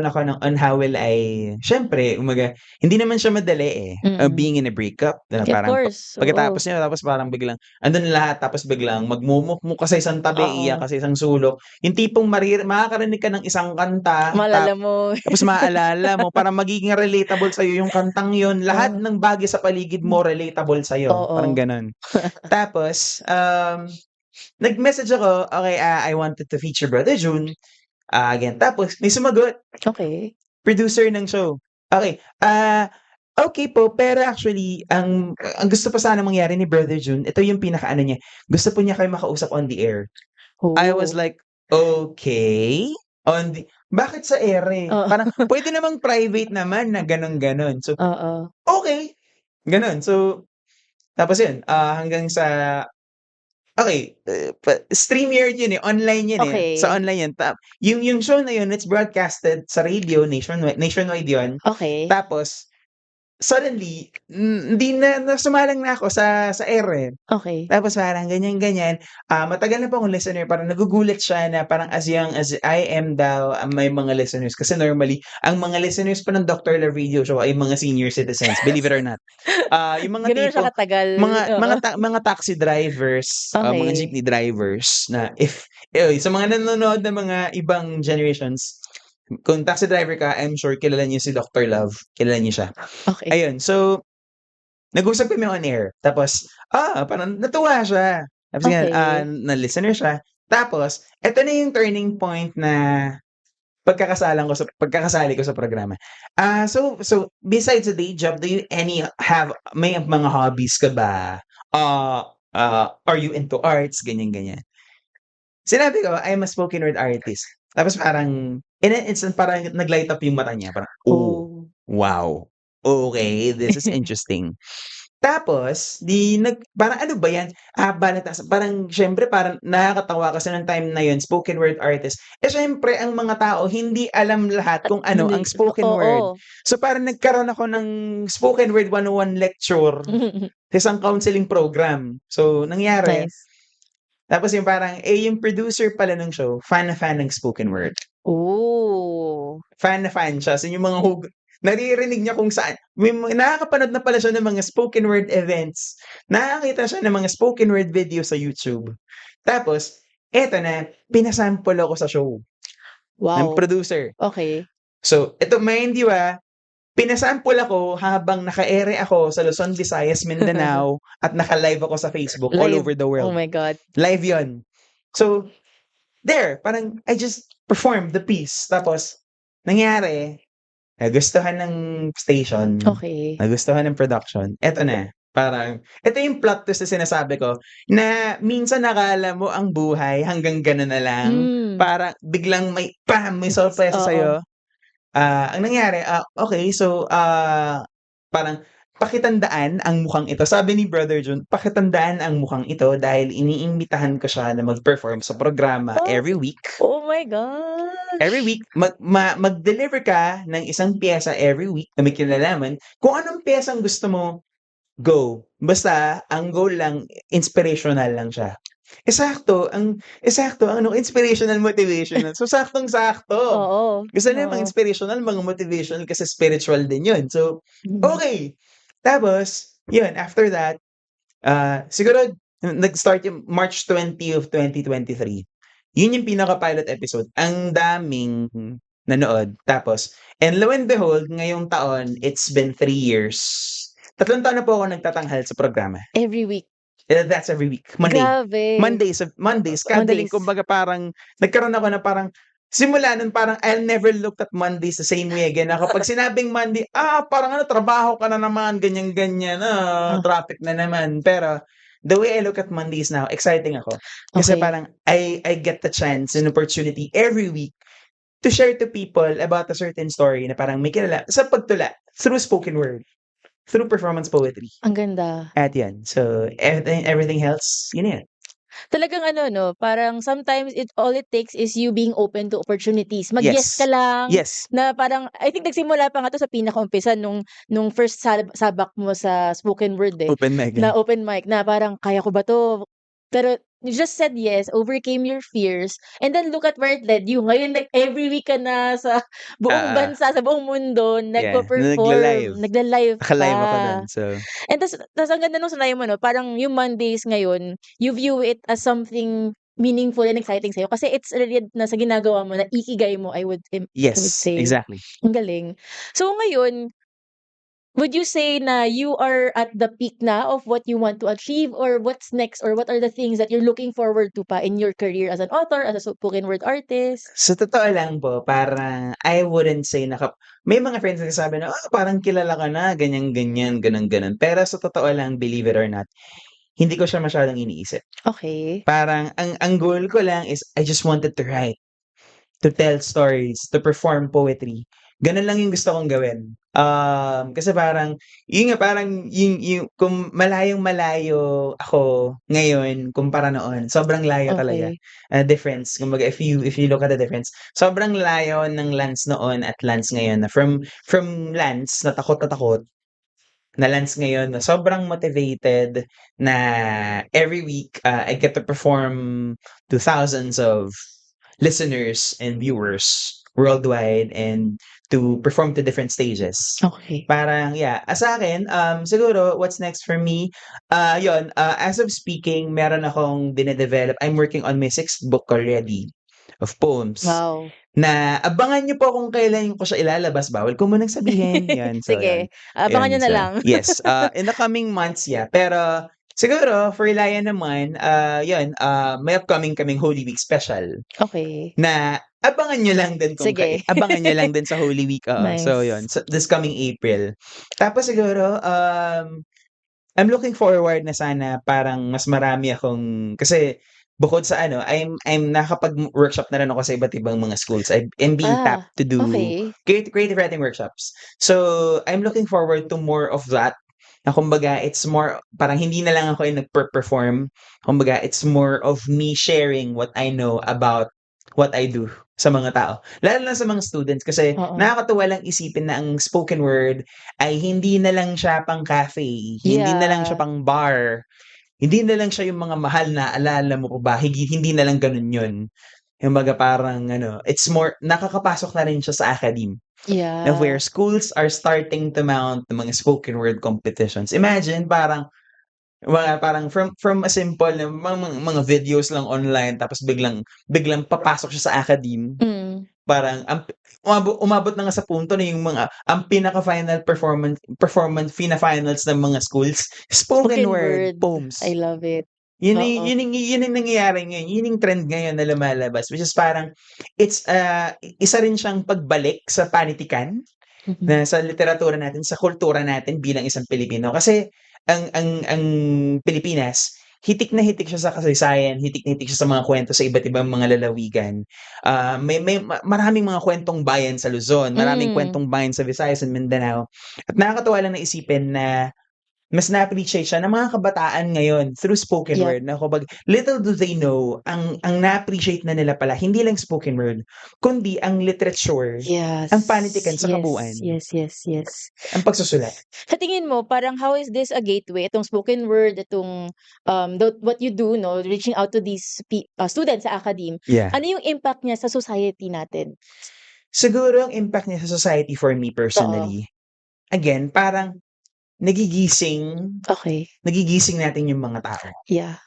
A: ako ng on how will I, syempre, hindi naman siya madali being in a breakup.
B: Of course.
A: Pagkatapos niya, tapos parang biglang, andun lahat, tapos biglang magmumukmuk ka sa isang tabi, iyak ka sa isang sulok. Yung tipong makakarinig ka ng isang kanta,
B: Maalala mo.
A: tapos maaalala mo, parang magiging relatable sa'yo yung kantang yun. Lahat ng bagay sa paligid mo, relatable sa'yo. Parang ganun. Tapos, nag-message ako, okay, I wanted to feature Brother Jun. Again, tapos may sumagot.
B: Okay.
A: Producer ng show. Okay, okay po, pero actually, ang gusto pa sana mangyari ni Brother Jun, ito yung pinakaano niya, gusto po niya kayo makausap on the air. I was like, okay, bakit sa air Parang, pwede namang private naman na ganon-ganon. So, okay, ganon. So, tapos yun, hanggang sa, okay, StreamYard yun online yun Sa online yun. Yung show na yun, it's broadcasted sa radio, nationwide yun.
B: Okay.
A: Tapos, suddenly, hindi nasumalang na ako sa air
B: Okay.
A: Tapos parang ganyan-ganyan. Matagal na po akong listener, parang nagugulat siya na parang as young as I am daw, may mga listeners. Kasi normally, ang mga listeners pa ng Dr. Love Radio Show ay mga senior citizens, believe it or not. Yung mga
B: Ganun siya katagal.
A: mga taxi drivers, mga jeepney drivers na sa mga nanonood na mga ibang generations, kung taxi driver ka, I'm sure kilala niyo si Dr. Love. Kilala niyo siya.
B: Okay.
A: Ayun, so nag-usap kami on air. Tapos, parang natuwa siya. Tapos na-listener siya. Tapos, eto na yung turning point na pagkakasali ko sa programa. So besides the day job, do you may mga hobbies ka ba? Are you into arts? Ganyan-ganyan. Sinabi ko, I'm a spoken word artist. Tapos parang, in an instant, parang nag-light up yung mata niya. Parang, wow. Okay, this is interesting. Tapos, parang ano ba yan? Parang, syempre, parang nakakatawa kasi ng time na yun, spoken word artist. Syempre, ang mga tao, hindi alam lahat kung ano ang spoken word. So, parang nagkaroon ako ng spoken word 101 lecture sa isang counseling program. So, nangyari.
B: Nice.
A: Tapos yung parang, yung producer pala ng show, fan na fan ng spoken word.
B: Oh.
A: Fan na fan siya. So yung mga naririnig niya kung saan. Nakakapanood na pala siya ng mga spoken word events. Nakakita siya ng mga spoken word video sa YouTube. Tapos, Eto na, pinasample ako sa show ng
B: Wow.
A: producer.
B: Okay.
A: So, ito mind you pinasample ako habang naka-ere ako sa Luzon, Visayas, Mindanao at naka-live ako sa Facebook all
B: Live.
A: over the
B: Oh
A: world.
B: my God.
A: Live yon. So, there, parang I just performed the piece. Tapos, nangyari, nagustuhan ng station,
B: Okay.
A: nagustuhan ng production. Eto na, parang, ito yung plot twist na sinasabi ko, na minsan nakala mo ang buhay hanggang gano'n na lang. Parang biglang may, may sorpresa
B: Oo.
A: sa'yo. Ang nangyari, okay, so, parang pakitandaan ang mukhang ito. Sabi ni Brother Jun, pakitandaan ang mukhang ito dahil iniimbitahan ko siya na mag-perform sa programa
B: Oh.
A: every week.
B: Oh my gosh.
A: Every week, mag-deliver ka ng isang piyesa every week na may kinalaman. Kung anong piyesang gusto mo, go. Basta, ang goal lang, inspirational lang siya. Eksakto, ang inspirational, motivational. So, saktong-sakto.
B: Oo.
A: Gusto nila mga inspirational, mga motivational kasi spiritual din yun. So, okay. Tapos, yun, after that, siguro, nag-start yung March 20 of 2023. Yun yung pinaka-pilot episode. Ang daming nanood. Tapos, and lo and behold, ngayong taon, it's been 3 years. 3 taon na po ako nagtatanghal sa programa.
B: Every week.
A: That's every week. Monday.
B: Grabe.
A: Mondays. Kada linggo, kumbaga parang, nagkaroon ako na parang, simula nun parang, I'll never look at Mondays the same way again. Kapag sinabing Monday, parang trabaho ka na naman, ganyan-ganyan, traffic na naman. Pero, the way I look at Mondays now, exciting ako. Kasi
B: Okay.
A: parang, I get the chance and opportunity every week to share to people about a certain story na parang may kilala sa pagtula through spoken word, through performance poetry.
B: Ang ganda.
A: At yan. So, everything else, yun yan.
B: Talagang parang sometimes all it takes is you being open to opportunities. Mag-yes ka lang.
A: Yes.
B: Na parang, I think nagsimula pa nga to sa pinaka-umpisa nung first sabak mo sa spoken word
A: Open mic.
B: na open mic, na parang, kaya ko ba to? Pero, you just said yes, overcame your fears, and then look at where it led you. Ngayon, like, every week ka na sa buong bansa, sa buong mundo, nagpo-perform, nagla-live
A: Naka-live ako
B: ka.
A: dun. So,
B: And tas ang ganda nung sanayan mo, parang yung Mondays ngayon, you view it as something meaningful and exciting sa'yo kasi it's related na sa ginagawa mo, na ikigai mo, I would
A: yes,
B: say.
A: exactly.
B: Ang galing. So ngayon, would you say na you are at the peak na of what you want to achieve, or what's next, or what are the things that you're looking forward to pa in your career as an author, as a spoken word artist?
A: Sa totoo lang po, parang I wouldn't say may mga friends na sabi na, parang kilala ka na, ganyan-ganyan, ganun-ganun. Pero sa totoo lang, believe it or not, hindi ko siya masyadong iniisip.
B: Okay.
A: Parang, ang goal ko lang is, I just wanted to write, to tell stories, to perform poetry. Ganun lang yung gusto kong gawin. Kasi parang, yun nga, parang, yung kung malayong-malayo ako ngayon, kumpara noon, sobrang layo talaga.
B: Okay.
A: Difference, kumbaga, if you look at the difference, sobrang layo ng Lance noon at Lance ngayon, na from Lance, na takot, na Lance ngayon, na sobrang motivated, na every week, I get to perform to thousands of listeners and viewers worldwide, and to perform to different stages.
B: Okay.
A: Parang, yeah. Sa akin, siguro, what's next for me, yun, as of speaking, meron akong dinedevelop. I'm working on my 6th book already of poems.
B: Wow.
A: Na abangan niyo po kung kailan ko siya ilalabas. Bawal ko munang sabihin. Yan, so,
B: Sige.
A: yan.
B: Abangan nyo na lang.
A: Yes. In the coming months, yeah. Pero, siguro, for Laya naman, yun, may upcoming kaming Holy Week special.
B: Okay.
A: Na abangan nyo lang din
B: Sige.
A: abangan nyo lang din sa Holy Week.
B: Nice.
A: So, yun. So, this coming April. Tapos siguro, I'm looking forward na sana parang mas marami akong, kasi bukod sa I'm nakapag-workshop na rin ako sa iba't ibang mga schools. I'm being tapped to do
B: Okay.
A: creative writing workshops. So, I'm looking forward to more of that. Na kumbaga, it's more, parang hindi na lang ako yung nag-perform. Kumbaga, it's more of me sharing what I know about what I do sa mga tao. Lalo na sa mga students, kasi nakakatuwa lang isipin na ang spoken word ay hindi na lang siya pang cafe, hindi na lang siya pang bar, hindi na lang siya yung mga mahal na alala mo pa ba, hindi na lang ganun yun. Yung baga parang it's more, nakakapasok na rin siya sa academe.
B: Yeah.
A: Where schools are starting to mount the mga spoken word competitions. Imagine, parang, Mga parang from a simple na mga videos lang online tapos biglang papasok siya sa academe.
B: Mm.
A: Parang umabot na nga sa punto na yung ang pinaka-final performance fina-finals ng mga schools, spoken
B: Spoken
A: word
B: word.
A: poems.
B: I love it.
A: Yun
B: Oo.
A: yun yung nangyayari ngayon, yun yung trend ngayon na lumalabas, which is parang it's, isa rin siyang pagbalik sa panitikan na sa literatura natin, sa kultura natin bilang isang Pilipino. Kasi ang Pilipinas, hitik na hitik siya sa kasaysayan, hitik na hitik siya sa mga kwento sa iba't ibang mga lalawigan. Maraming mga kwentong bayan sa Luzon, maraming
B: Mm.
A: kwentong bayan sa Visayas and Mindanao. At nakakatuwa lang na isipin na mas na-appreciate siya ng mga kabataan ngayon through spoken
B: Yep.
A: word na kumbaga little do they know ang na-appreciate na nila pala hindi lang spoken word, kundi ang literature,
B: Yes.
A: ang panitikan sa kabuuan,
B: Yes.
A: ang pagsusulat.
B: Sa tingin mo, parang how is this a gateway? Itong spoken word, itong what you do, no, reaching out to these students sa academe.
A: Yeah.
B: Ano yung impact niya sa society natin?
A: Siguro ang impact niya sa society for me personally, again, parang nagigising
B: Okay.
A: natin yung mga tao.
B: Yeah.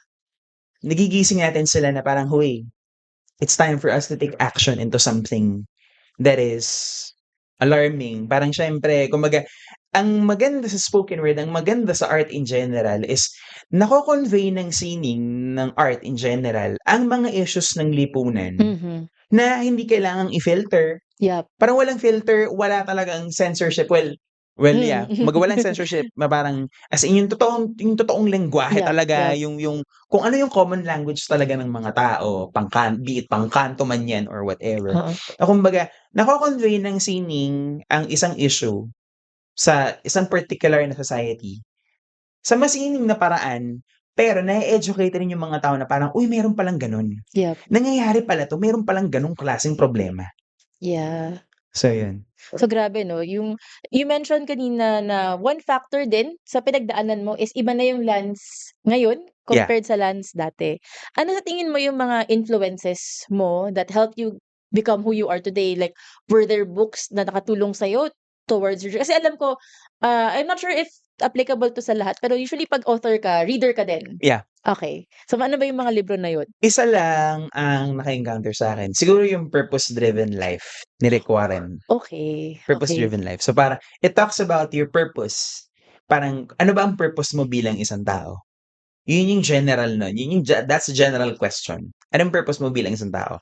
A: Nagigising natin sila na parang, "Hoy, it's time for us to take action into something that is alarming." Parang siyempre kumbaga, ang maganda sa spoken word, ang maganda sa art in general is nako-convey ng sining ng art in general ang mga issues ng lipunan
B: Mhm.
A: na hindi kailangang i-filter.
B: Yep.
A: Parang walang filter, wala talagang censorship. Yeah, walang censorship na parang as in yung totoong lengguwahe
B: Yep,
A: talaga,
B: yep.
A: yung kung ano yung common language talaga ng mga tao, be it pangkanto man yan or whatever.
B: Oo.
A: Na kumbaga, nako-convey ng sining ang isang issue sa isang particular na society sa masining na paraan, pero na-e-educate rin yung mga tao na parang, "Uy, meron palang gano'n.
B: Yep.
A: Nangyayari pala 'to, meron palang gano'ng klaseng problema."
B: Yeah.
A: So, yun.
B: So grabe, no, you mentioned kanina na one factor din sa pinagdaanan mo is iba na yung lands ngayon
A: Yeah.
B: compared sa lands dati. Ano sa tingin mo yung mga influences mo that helped you become who you are today? Like, were there books na nakatulong sa'yo towards your... Kasi alam ko, I'm not sure if applicable to sa lahat, pero usually pag author ka, reader ka din.
A: Yeah.
B: Okay. So ano ba yung mga libro na yun?
A: Isa lang ang naka-encounter sa'kin, siguro yung Purpose-Driven Life ni Rick Warren.
B: Okay.
A: Purpose-Driven Life. So, parang it talks about your purpose. Parang ano ba ang purpose mo bilang isang tao? Yun yung general nun, that's the general question. Anong purpose mo bilang isang tao?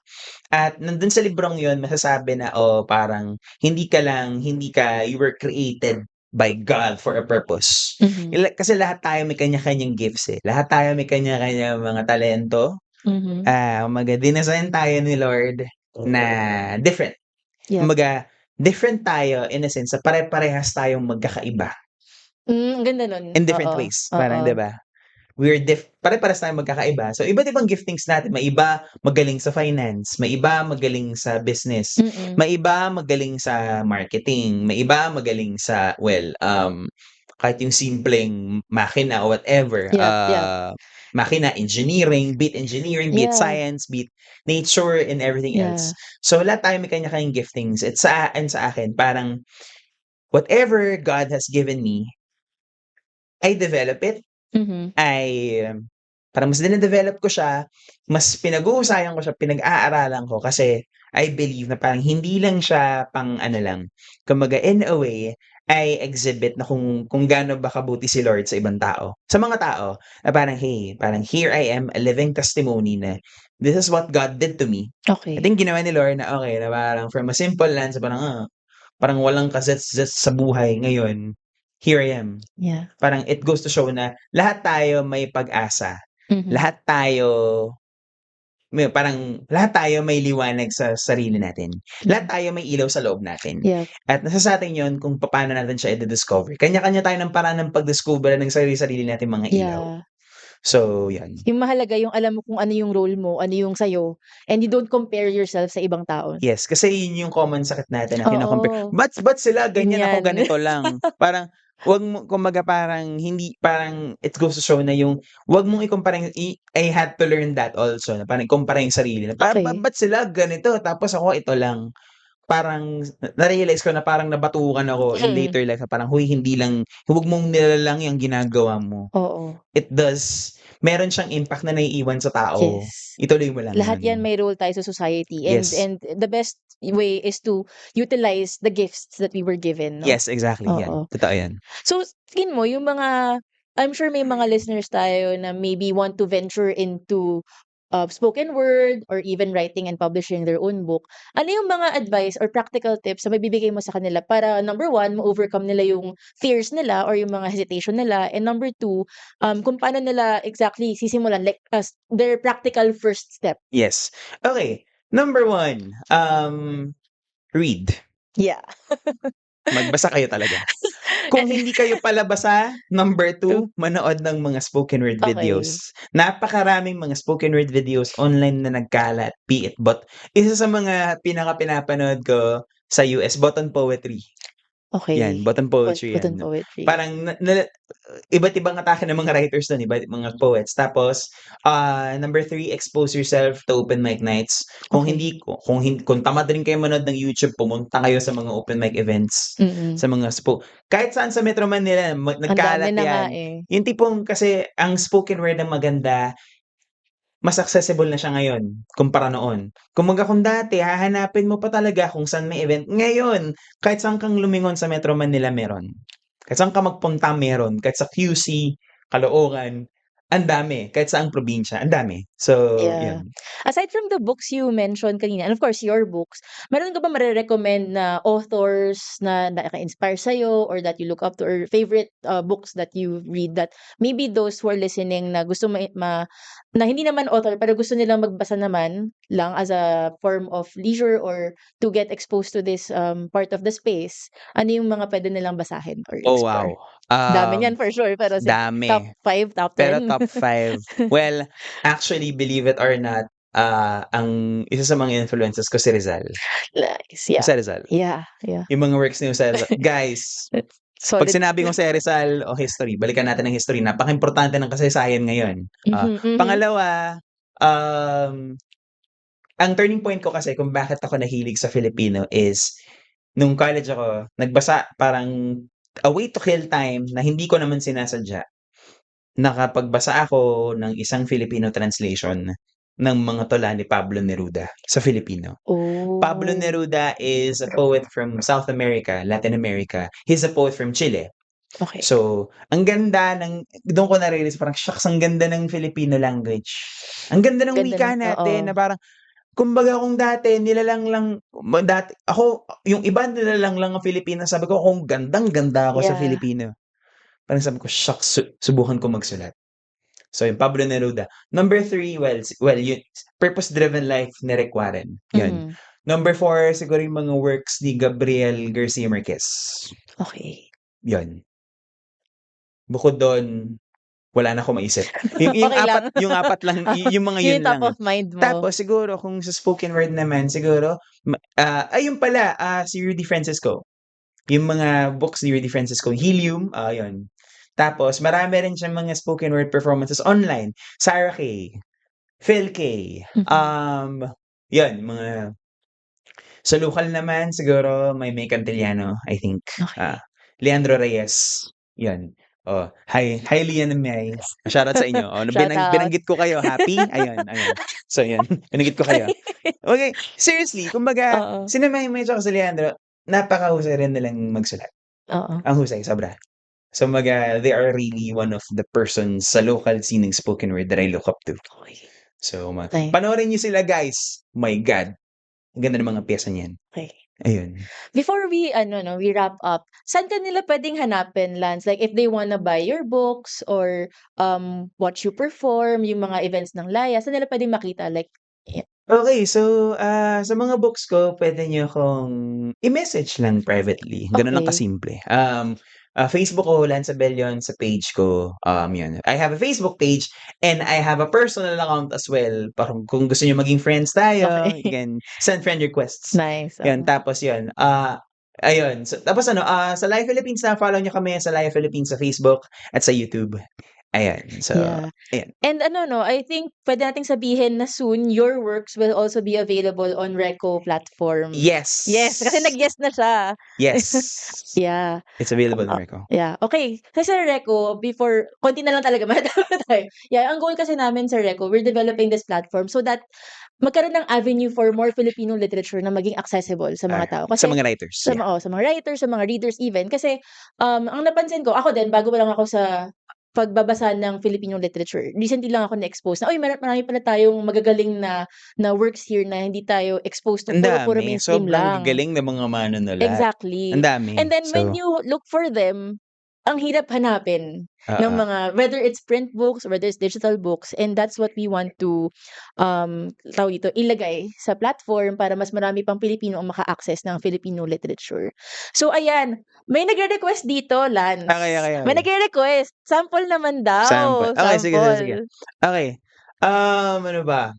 A: At nandun sa librong yun masasabi na, parang you were created by God for a purpose.
B: Mhm.
A: Kasi lahat tayo may kanya-kanyang gifts, eh. Lahat tayo may kanya-kanyang mga talento.
B: Mhm.
A: Dinesign tayo ni Lord na different.
B: Yeah.
A: Kumbaga, different tayo in a sense na pare-parehas tayong magkakaiba
B: Ang ganda nun.
A: in different
B: Oo.
A: ways. Parang, 'di ba? Pare-parehas tayong magkakaiba. So, iba't ibang giftings natin. May iba magaling sa finance, may iba magaling sa business,
B: Mm.
A: may iba magaling sa marketing, may iba magaling sa kahit yung simpleng makina o whatever.
B: Yep.
A: Makina, engineering, be it
B: Yeah.
A: science, be it nature and everything
B: Yeah.
A: else. So, lahat tayo may kanya-kanyang giftings. At sa akin, parang whatever God has given me, I develop it.
B: Mhm.
A: Parang mas dine-develop ko siya, mas pinag-uusayan ko siya, pinag-aaralan ko kasi I believe na parang hindi lang siya pang ano lang, kumbaga in a way, I exhibit na kung gaano ba kabuti si Lord sa ibang tao. Sa mga tao na parang, "Hey, parang here I am, a living testimony na this is what God did to me."
B: Okay.
A: Ito yung ginawa ni Lord na okay, na parang from a simple land sa parang walang kasets sa buhay ngayon, here I am.
B: Yeah.
A: Parang it goes to show na lahat tayo may pag-asa.
B: Mhm.
A: Lahat tayo lahat tayo may liwanag sa sarili natin. Lahat tayo may ilaw sa loob natin.
B: Yep.
A: At nasa sa'tin 'yun kung paano natin siya i-discover. Kanya-kanya tayo ng paraan ng pagdiskubre ng sarili-sarili nating mga ilaw.
B: Yeah.
A: So, 'yan.
B: Yung mahalaga yung alam mo kung ano yung role mo, ano yung sa'yo, and you don't compare yourself sa ibang tao.
A: Yes, kasi 'yun yung common sakit natin na
B: Oo.
A: Ba't sila ganyan, ako
B: Ganyan.
A: ganito lang? Parang wag mo kumbaga parang it goes to show na yung wag mong ikumpara I had to learn that also na parang ikumpara yung sarili na
B: Okay.
A: ba't sila ganito tapos ako ito lang. parang na-realize ko na parang nabatukan ako in later life na parang, "Hoy, huwag mong nilalang yung ginagawa mo."
B: Oo.
A: It does meron siyang impact na naiiwan sa tao.
B: Yes.
A: Ituloy mo lang
B: Lahat yan
A: yun.
B: may role tayo sa society
A: Yes.
B: and the best way is to utilize the gifts that we were given, no?
A: Yes, exactly, yan.
B: Oo.
A: Totoo yan.
B: So, tingin mo yung mga I'm sure may mga listeners tayo na maybe want to venture into spoken word or even writing and publishing their own book. Ano yung mga advice or practical tips na mabibigay mo sa kanila para number one, ma-overcome nila yung fears nila or yung mga hesitation nila, and number two, kung paano nila exactly sisimulan, like their practical first step.
A: Yes. Okay, number 1, read.
B: Yeah.
A: Magbasa kayo talaga. Kung hindi kayo palabasa, number 2, manood ng mga spoken word
B: Okay.
A: videos. Napakaraming mga spoken word videos online na nagkalat, be it isa sa mga pinapanood ko sa US, Button Poetry.
B: Okay.
A: Yan, Button Poetry
B: Button
A: yan.
B: poetry.
A: Parang iba't ibang atake ng mga writers doon, iba't mga poets. Tapos, number 3, expose yourself to open mic nights. Kung
B: Okay.
A: kung tamad rin kayo manood ng YouTube, pumunta kayo sa mga open mic events, sa mga kahit saan sa Metro Manila,
B: Ang dami
A: nagkalat
B: na nga
A: yan.
B: eh.
A: Yung tipong kasi ang spoken word na maganda, mas accessible na siya ngayon kumpara noon. Kumbaga kung dati hahanapin mo pa talaga kung saan may event, ngayon kahit saan kang lumingon sa Metro Manila meron. Kahit saan ka magpunta meron, kahit sa QC, Caloocan, ang dami, kahit saang probinsya, ang dami. So,
B: Yeah.
A: yun.
B: Aside from the books you mentioned kanina, and of course your books, meron ka ba mare-recommend na authors na naka-inspire sa'yo or that you look up to, or favorite books that you read that maybe those who are listening na gusto na hindi naman author pero gusto nilang magbasa naman lang as a form of leisure or to get exposed to this part of the space, ano yung mga pwede nilang basahin or
A: Oh,
B: explore?
A: wow.
B: Dami niyan for sure, pero top
A: Dami.
B: 5, top
A: Pero
B: 10?
A: top 5. Well, actually, believe it or not, ang isa sa mga influences ko si Rizal.
B: Nice, yeah.
A: Jose Rizal.
B: Yeah.
A: Yung mga works ni Jose Rizal. Guys, pag
B: Solid.
A: sinabi kong Jose Rizal o history, balikan natin ang history. Napaka-importante ng kasaysayan ngayon. Pangalawa, ang turning point ko kasi kung bakit ako nahilig sa Filipino is nung college ako, nagbasa parang a way to kill time na hindi ko naman sinasadya. Nakapagbasa ako ng isang Filipino translation ng mga tula ni Pablo Neruda sa Filipino. Pablo
B: Oh.
A: Neruda is a poet from South America, Latin America. He's a poet from Chile.
B: Okay.
A: So, ang ganda doon ko na-realize parang, shucks, ang ganda ng Filipino language. Ang ganda ng
B: Ganda
A: wika
B: ng
A: natin
B: oo.
A: na parang, kumbaga kung dati ako, yung iba nilalang lang ang Filipino, sabi ko, kung gandang-ganda ako sa
B: Yeah.
A: Filipino. Parang sabi ko, shucks, subukan ko magsulat. So, yung Pablo Neruda. Number 3, yun, Purpose-Driven Life ni Rick Warren. Yun. Number 4, siguro yung mga works ni Gabriel Garcia Marquez.
B: Okay.
A: Yun. Bukod doon, wala na akong maisip. Yung
B: Okay lang.
A: yung apat lang, yung mga yun
B: Yun top
A: lang.
B: of mind mo.
A: Tapos siguro kung sa spoken word naman, siguro, ayun pala, si Rudy Francisco. Yung mga books ni Rudy Francisco, Helium, yun. Tapos marami rin siyang mga spoken word performances online. Sarah K, Phil K, yun, mga sa local naman siguro may Cantillano, I think.
B: Okay.
A: Leandro Reyes, yun. Hi Lian and May. Shoutout sa inyo.
B: Shoutout.
A: Binanggit ko kayo, happy? Ayun. So yun, binanggit ko kayo. Okay, seriously, kumbaga,
B: Oo.
A: sina May tsaka si Leandro, napakahusay rin nilang magsulat.
B: Oo.
A: Ang husay, sobra. So they are really one of the persons sa local scene ng spoken word that I look up to.
B: Okay.
A: So,
B: Nice.
A: panoorin niyo sila, guys. My God. Ang ganda ng mga piyesa niyan.
B: Okay.
A: Ayun.
B: Before we wrap up, saan ka nila pwedeng hanapin, Lance? Like if they wanna buy your books or watch you perform, yung mga events ng Laya, saan nila pwedeng makita? Like,
A: Okay, so sa mga books ko, pwede niyo akong i-message lang privately. Gano'n lang
B: Okay.
A: kasimple. Facebook ko, Lance Abellion, sa page ko. Yun. I have a Facebook page and I have a personal account as well. Parang kung gusto niyo maging friends tayo,
B: Okay.
A: you can send friend requests.
B: Nice.
A: Yun, tapos yun. Ayun. So, tapos sa Live Philippines, follow niyo kami sa Live Philippines sa Facebook at sa YouTube. Ayan, so,
B: Yeah.
A: ayan.
B: And I think pwede nating sabihin na soon your works will also be available on Reco platform. Yes, kasi
A: Yes!
B: nag-yes na siya.
A: Yes!
B: Yeah.
A: It's available in Reco.
B: Yeah. Okay. Kasi sa Reco, before, konti na lang talaga, madami tayo. Yeah, ang goal kasi namin sa Reco, we're developing this platform so that magkaroon ng avenue for more Filipino literature na maging accessible sa mga tao.
A: Sa
B: Kasi
A: mga writers,
B: sa,
A: yeah.
B: sa mga writers, sa mga readers even. Kasi ang napansin ko, ako din, bago pa lang ako sa pagbabasa ng Filipino literature. Recently lang ako na-expose na, marami pala tayong magagaling na works here na hindi tayo exposed to.
A: Ang
B: Puro
A: dami,
B: mainstream
A: sobrang
B: lang.
A: gagaling ng mga manunulat.
B: Exactly.
A: Ang dami.
B: And then when
A: So,
B: you look for them, ang hirap hanapin ng
A: oo.
B: mga, whether it's print books or whether it's digital books, and that's what we want to tawag dito, ilagay sa platform para mas marami pang Pilipino ang maka-access ng Filipino literature. So ayan, may nagre-request dito, Lance.
A: Okay.
B: May nagre-request. Sample naman
A: Sample.
B: daw.
A: Okay, sige.
B: Sample.
A: Okay. Ano ba?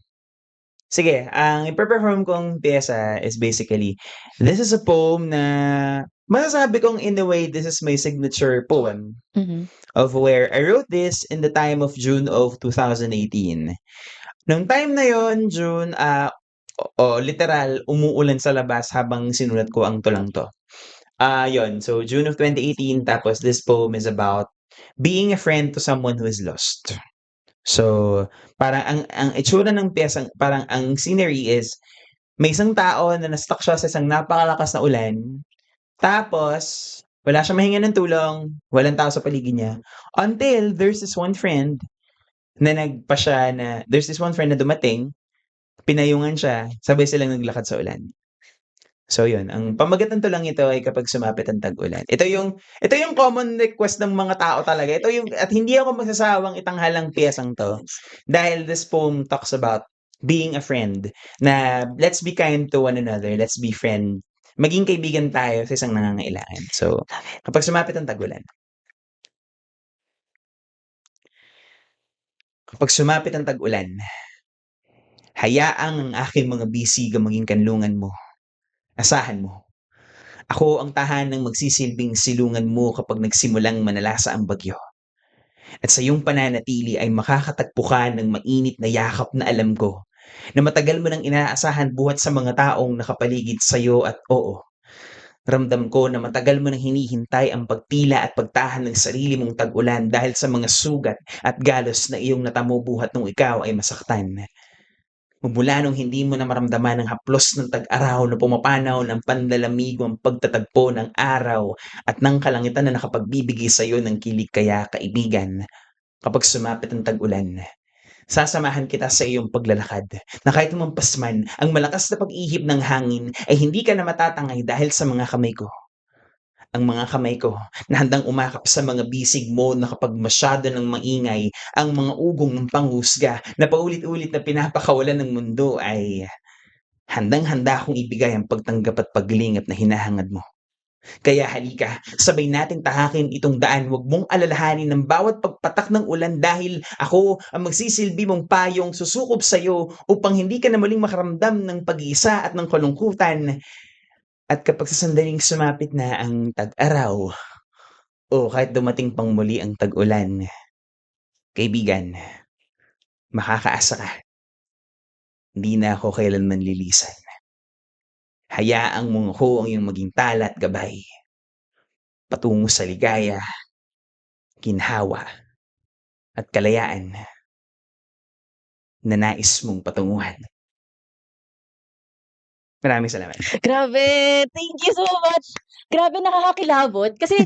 A: Sige, ang ipe-perform kong piyesa is basically, this is a poem na masasabi kong in a way, this is my signature poem
B: Mhm.
A: of where I wrote this in the time of June of 2018. Nung time na yon, June, literal, umuulan sa labas habang sinulat ko ang tulang to. Yon. So, June of 2018, tapos this poem is about being a friend to someone who is lost. So, parang ang itsura ng piyesang parang ang scenery is may isang tao na na-stuck siya sa isang napakalakas na ulan, tapos wala siyang mahingan ng tulong, walang tao sa paligid niya, until there's this one friend na dumating, pinayungan siya, sabay silang naglakad sa ulan. So yun, ang pamagat ng tulang ito ay kapag sumapit ang tag-ulan. Ito yung common request ng mga tao talaga. At hindi ako magsasawang itanghal ang piyesang to. Dahil this poem talks about being a friend. Na let's be kind to one another. Let's be friend. Maging kaibigan tayo sa isang nangangailangan. So, kapag sumapit ang tag-ulan. Kapag sumapit ang tag-ulan, hayaang ang aking mga bisig ang maging kanlungan mo. Asahan mo. Ako ang tahanang magsisilbing silungan mo kapag nagsimulang manalasa ang bagyo. At sa iyong pananatili ay makakatagpo ka ng mainit na yakap na alam ko na matagal mo nang inaasahan buhat sa mga taong nakapaligid sa iyo at oo. Ramdam ko na matagal mo nang hinihintay ang pagtila at pagtahan ng sarili mong tag-ulan dahil sa mga sugat at galos na iyong natamo buhat nung ikaw ay masaktan. Mula nung hindi mo na maramdaman ang haplos ng tag-araw na pumapanaw ng panlalamigo ang pagtatagpo ng araw at ng kalangitan na nakapagbibigay sa iyo ng kilig kaya kaibigan. Kapag sumapit ang tag-ulan, sasamahan kita sa iyong paglalakad na kahit umampas man ang malakas na pag-ihip ng hangin ay hindi ka na matatangay dahil sa mga kamay ko. Ang mga kamay ko na handang umakap sa mga bisig mo na kapag masyado ng maingay ang mga ugong ng panghusga na paulit-ulit na pinapakawalan ng mundo ay handang-handa akong ibigay ang pagtanggap at paglingap na hinahangad mo. Kaya halika, sabay natin tahakin itong daan. Huwag mong alalahanin ng bawat pagpatak ng ulan dahil ako ang magsisilbi mong payong susukob sa iyo upang hindi ka na muling makaramdam ng pag-iisa at ng kalungkutan. At kapag sa sandaling sumapit na ang tag-araw o kahit dumating pang muli ang tag-ulan, kaibigan, makakaasa ka. Hindi na ako kailanman lilisan. Hayaang mong ako ang iyong maging tala at gabay. Patungo sa ligaya, ginhawa, at kalayaan na nais mong patunguhan. Maraming salamat.
B: Grabe! Thank you so much! Grabe, nakakakilabot. Kasi,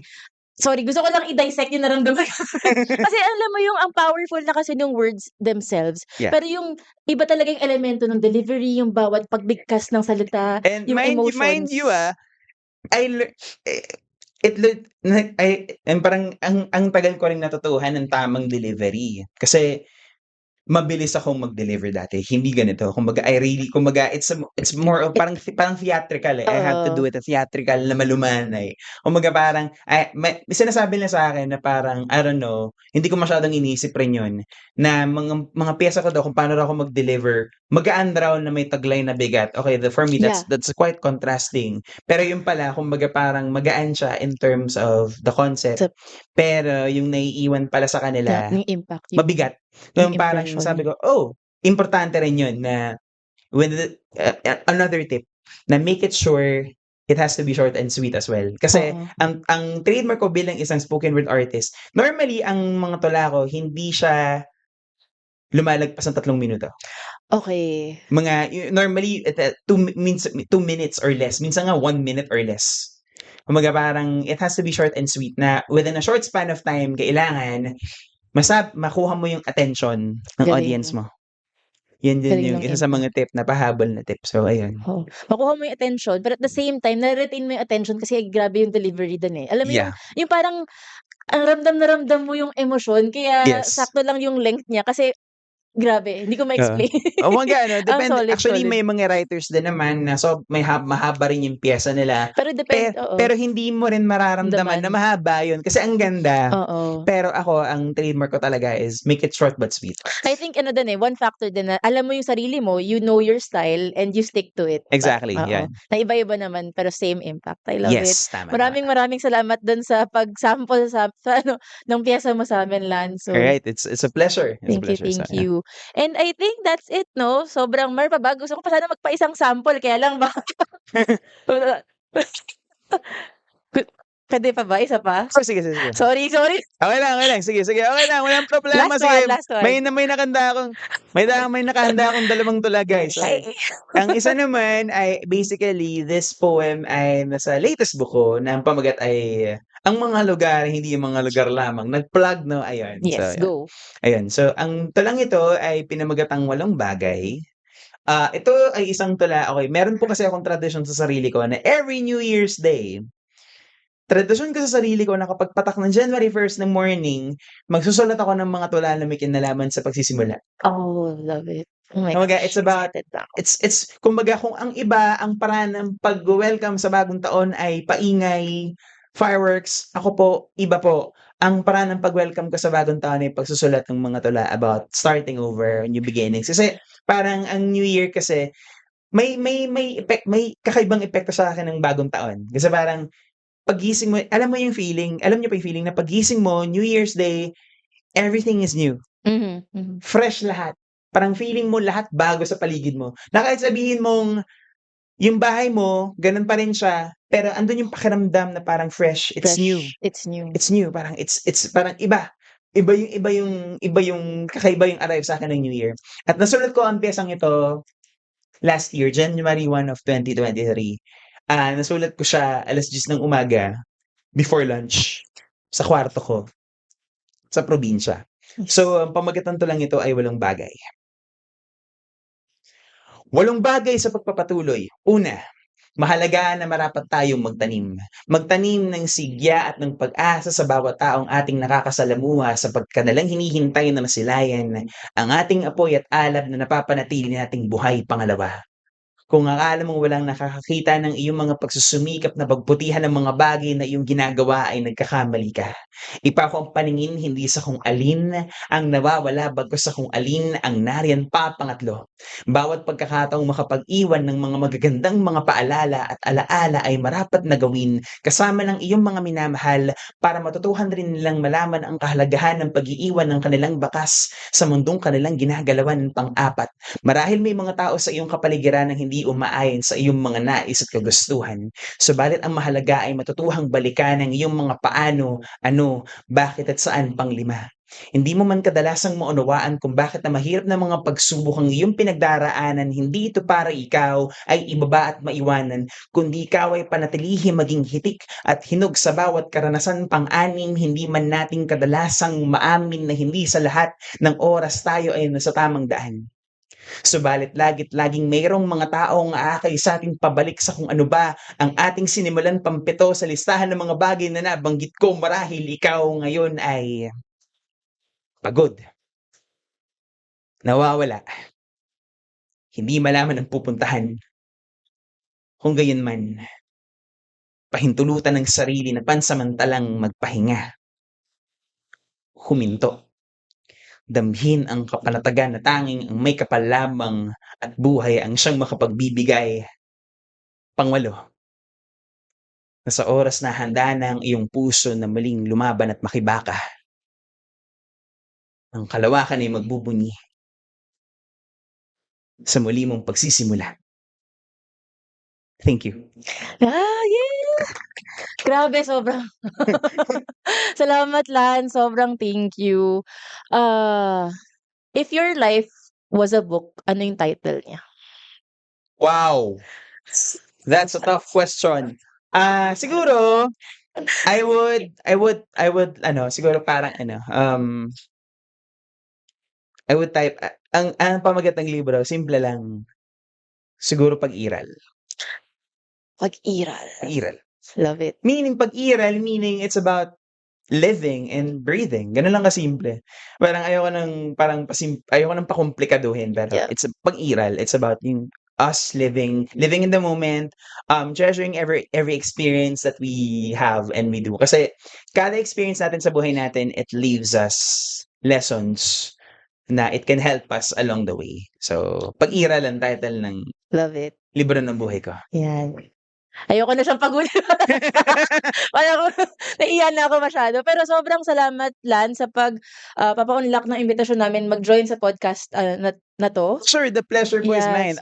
B: sorry, gusto ko lang i-dissect yung naramdaman ko. Kasi alam mo yung ang powerful na kasi ng words themselves.
A: Yeah.
B: Pero yung iba talaga yung elemento ng delivery, yung bawat pagbigkas ng salita,
A: And
B: yung emotions.
A: mind you, parang ang tagal ko rin natutuhan ng tamang delivery. Kasi mabilis akong mag-deliver dati, hindi ganito. Kumbaga it's more of parang theatrical, eh. I have to do
B: Oo.
A: it theatrical na malumanay. Kumbaga parang may sinasabi nila sa'kin na parang, I don't know, hindi ko masyadong iniisip rin yun, na mga piyesa ko daw kung paano raw ako mag-deliver, magaan raw na may taglay na bigat. Okay, for me,
B: Yeah.
A: that's quite contrasting. Pero yun pala, kumbaga parang magaan siya in terms of the concept, pero yung naiiwan pala sa kanila,
B: Yung impact, yung
A: mabigat.
B: yung
A: Yung parang
B: impression.
A: sabi ko, importante rin yun na another tip, na make it sure it has to be short and sweet as well. Kasi
B: Oo.
A: ang trademark ko bilang isang spoken word artist, normally ang mga tula ko hindi siya lumalagpas ng 3 minuto.
B: Okay.
A: Normally 2 minutes or less, minsan nga 1 minute or less. Kumbaga parang it has to be short and sweet na within a short span of time kailangan makuha mo yung attention ng
B: Galing.
A: audience mo. Yan din
B: Galing
A: yung
B: ng
A: isa sa mga tip na pahabol na tip. So ayun.
B: Oo. Makuha mo yung attention, but at the same time nare-retain mo yung attention kasi grabe yung delivery dun, eh. Alam mo
A: Yeah.
B: yung parang ang ramdam na ramdam mo yung emosyon kaya
A: Yes.
B: sakto lang yung length niya kasi grabe, hindi ko ma-explain.
A: Mga ano,
B: Ang
A: depende.
B: solid,
A: Actually,
B: solid.
A: may mga writers din naman na mahaba rin yung piyesa nila.
B: Pero oo.
A: Pero hindi mo rin mararamdaman na
B: Daman.
A: mahaba yun kasi ang ganda.
B: Oo.
A: Pero ako, ang trademark ko talaga is make it short but sweet.
B: I think ano din, one factor din na alam mo yung sarili mo, you know your style and you stick to it.
A: Exactly,
B: Oo.
A: yan.
B: Na iba-iba naman pero same impact. I love it.
A: Yes, tama.
B: Maraming salamat dun sa pag-sample sa ano ng piyesa mo sa amin, Lanzo.
A: Alright, it's a pleasure.
B: Thank you. And I think that's it, no? Sobrang Mar pa ba? Gusto ko pa sana magpa-isang sample kaya lang ba Puwede pa ba? Isa pa?
A: Sige.
B: Sorry.
A: Okay lang. Sige. Okay lang, walang problema. Sige,
B: Last one.
A: may nakahanda akong 2 tula, guys. Okay. Ang isa naman ay basically this poem ay nasa latest book ko na ang pamagat ay ang mga lugar, hindi yung mga lugar lamang. Nag-plug, no? Ayun.
B: Yes, go.
A: Ayun. So, ang tulang ito ay pinamagatang 8 bagay. Ito ay isang tula. Okay, meron po kasi akong tradisyon sa sarili ko na every New Year's Day, tradisyon ko sa sarili ko na kapag patak ng January 1st ng morning, magsusulat ako ng mga tula na may kinalaman sa pagsisimula.
B: Oh, love it. Oh my
A: Kumbaga,
B: gosh,
A: it's about,
B: excited na ako.
A: it's kumbaga kung ang iba, ang paraan ng pag-welcome sa bagong taon ay paingay, fireworks, ako po, iba po. Ang paraan ng pag-welcome ko sa bagong taon ay pagsusulat ng mga tula about starting over, new beginnings. Kasi parang ang New Year kasi may kakaibang epekto sa akin ng bagong taon. Kasi parang paggising mo, alam niyo pa yung feeling na paggising mo, New Year's Day, everything is new.
B: Mhm.
A: Fresh lahat. Parang feeling mo lahat bago sa paligid mo. Na kahit sabihin mong yung bahay mo, ganun pa rin siya, pero andun yung pakiramdam na parang fresh, it's new.
B: It's new.
A: It's new, parang it's parang iba. Iba yung kakaiba yung arrive sa akin ng New Year. At nasulat ko ang piyesang ito last year, January 1 of 2023. Nasulat ko siya 10:00 ng umaga before lunch sa kwarto ko sa probinsya. So, ang pamagat ng tulang ito ay 8 bagay. 8 bagay sa pagpapatuloy. Una, mahalaga na marapat tayong magtanim. Magtanim ng sigya at ng pag-asa sa bawat taong ating nakakasalamuha sa pagkanalang hinihintay na masilayan ang ating apoy at alab na napapanatili nating buhay pangalawa. Kung akala mong walang nakakakita ng iyong mga pagsusumikap na pagbutihan ng mga bagay na iyong ginagawa ay nagkakamali ka. Ipako ang paningin hindi sa kung alin ang nawawala bagkus sa kung alin ang nariyan pa pangatlo. Bawat pagkakataong makapag-iwan ng mga magagandang mga paalala at alaala ay marapat na gawin kasama ng iyong mga minamahal para matutuhan rin nilang malaman ang kahalagahan ng pag-iiwan ng kanilang bakas sa mundong kanilang ginagalawan. Pang-apat, marahil may mga tao sa iyong kapaligiran na hindi umaayon sa iyong mga nais at kagustuhan. Subalit ang mahalaga ay matutuhang balikan ang iyong mga paano, ano, bakit at saan pang-5. Hindi mo man kadalasang maunawaan kung bakit na mahirap na mga pagsubok ang iyong pinagdaraanan, hindi ito para ikaw ay ibaba at maiwanan, kundi ikaw ay panatilihi maging hitik at hinog sa bawat karanasan pang-anim, hindi man nating kadalasang maamin na hindi sa lahat ng oras tayo ay nasa tamang daan. Subalit laging mayroong mga taong aakay sa ating pabalik sa kung ano ba ang ating sinimulan pampito sa listahan ng mga bagay na nabanggit ko. Marahil ikaw ngayon ay pagod. nawawala, hindi malaman ang pupuntahan. Kung gayunman, pahintulutan ng sarili na pansamantalang magpahinga, huminto, damhin ang kapanatagan na tanging ang may kapal lamang at buhay ang siyang makapagbibigay. Pangwalo, na sa oras na handa na ang iyong puso na muling lumaban at makibaka, ang kalawakan ay magbubunyi sa muli mong pagsisimula. Thank you.
B: Yeah! Grabe, sobrang salamat, Lan. Sobrang thank you. If your life was a book, ano yung title niya?
A: Wow! That's a tough question. Siguro, I would siguro parang I would type, ang pamagat ng libro, simple lang. Siguro Pag-iral.
B: Pag-iral.
A: Pag-iral.
B: Love it.
A: Meaning Pag-iral, meaning it's about living and breathing. Ganun lang kasimple. Parang ayoko nang pakomplikaduhin, pero
B: Yeah.
A: it's Pag-iral. It's about yung us living in the moment, treasuring every experience that we have and we do. Kasi kada experience natin sa buhay natin, it leaves us lessons na it can help us along the way. So, Pag-iral ang title ng
B: Love it.
A: libro ng buhay ko.
B: Yan. Ayoko na siyang pagulan. Parang naiiyak na ako masyado. Pero sobrang salamat, Lan, sa papa-unlock ng imbitasyon namin mag-join sa podcast na to.
A: Sure, the pleasure ko is
B: Yeah,
A: mine.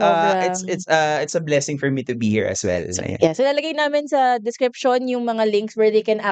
A: It's a blessing for me to be here as well. Ayan.
B: Yeah, so lalagay namin sa description yung mga links where they can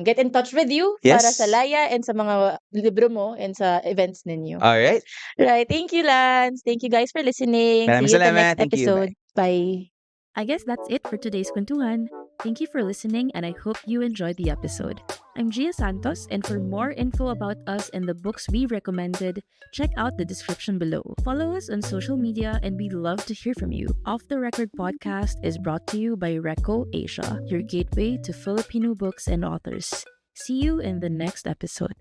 B: get in touch with you
A: Yes.
B: para sa Laya and sa mga libro mo and sa events ninyo.
A: All right.
B: Right. Thank you, Lance. Thank you guys for listening.
A: Maraming
B: See you at the
A: salamat.
B: next
A: Thank you.
B: episode. Bye.
C: I guess that's it for today's Kwentuhan. Thank you for listening, and I hope you enjoyed the episode. I'm Gia Santos, and for more info about us and the books we recommended, check out the description below. Follow us on social media, and we'd love to hear from you. Off the Record podcast is brought to you by Reco Asia, your gateway to Filipino books and authors. See you in the next episode.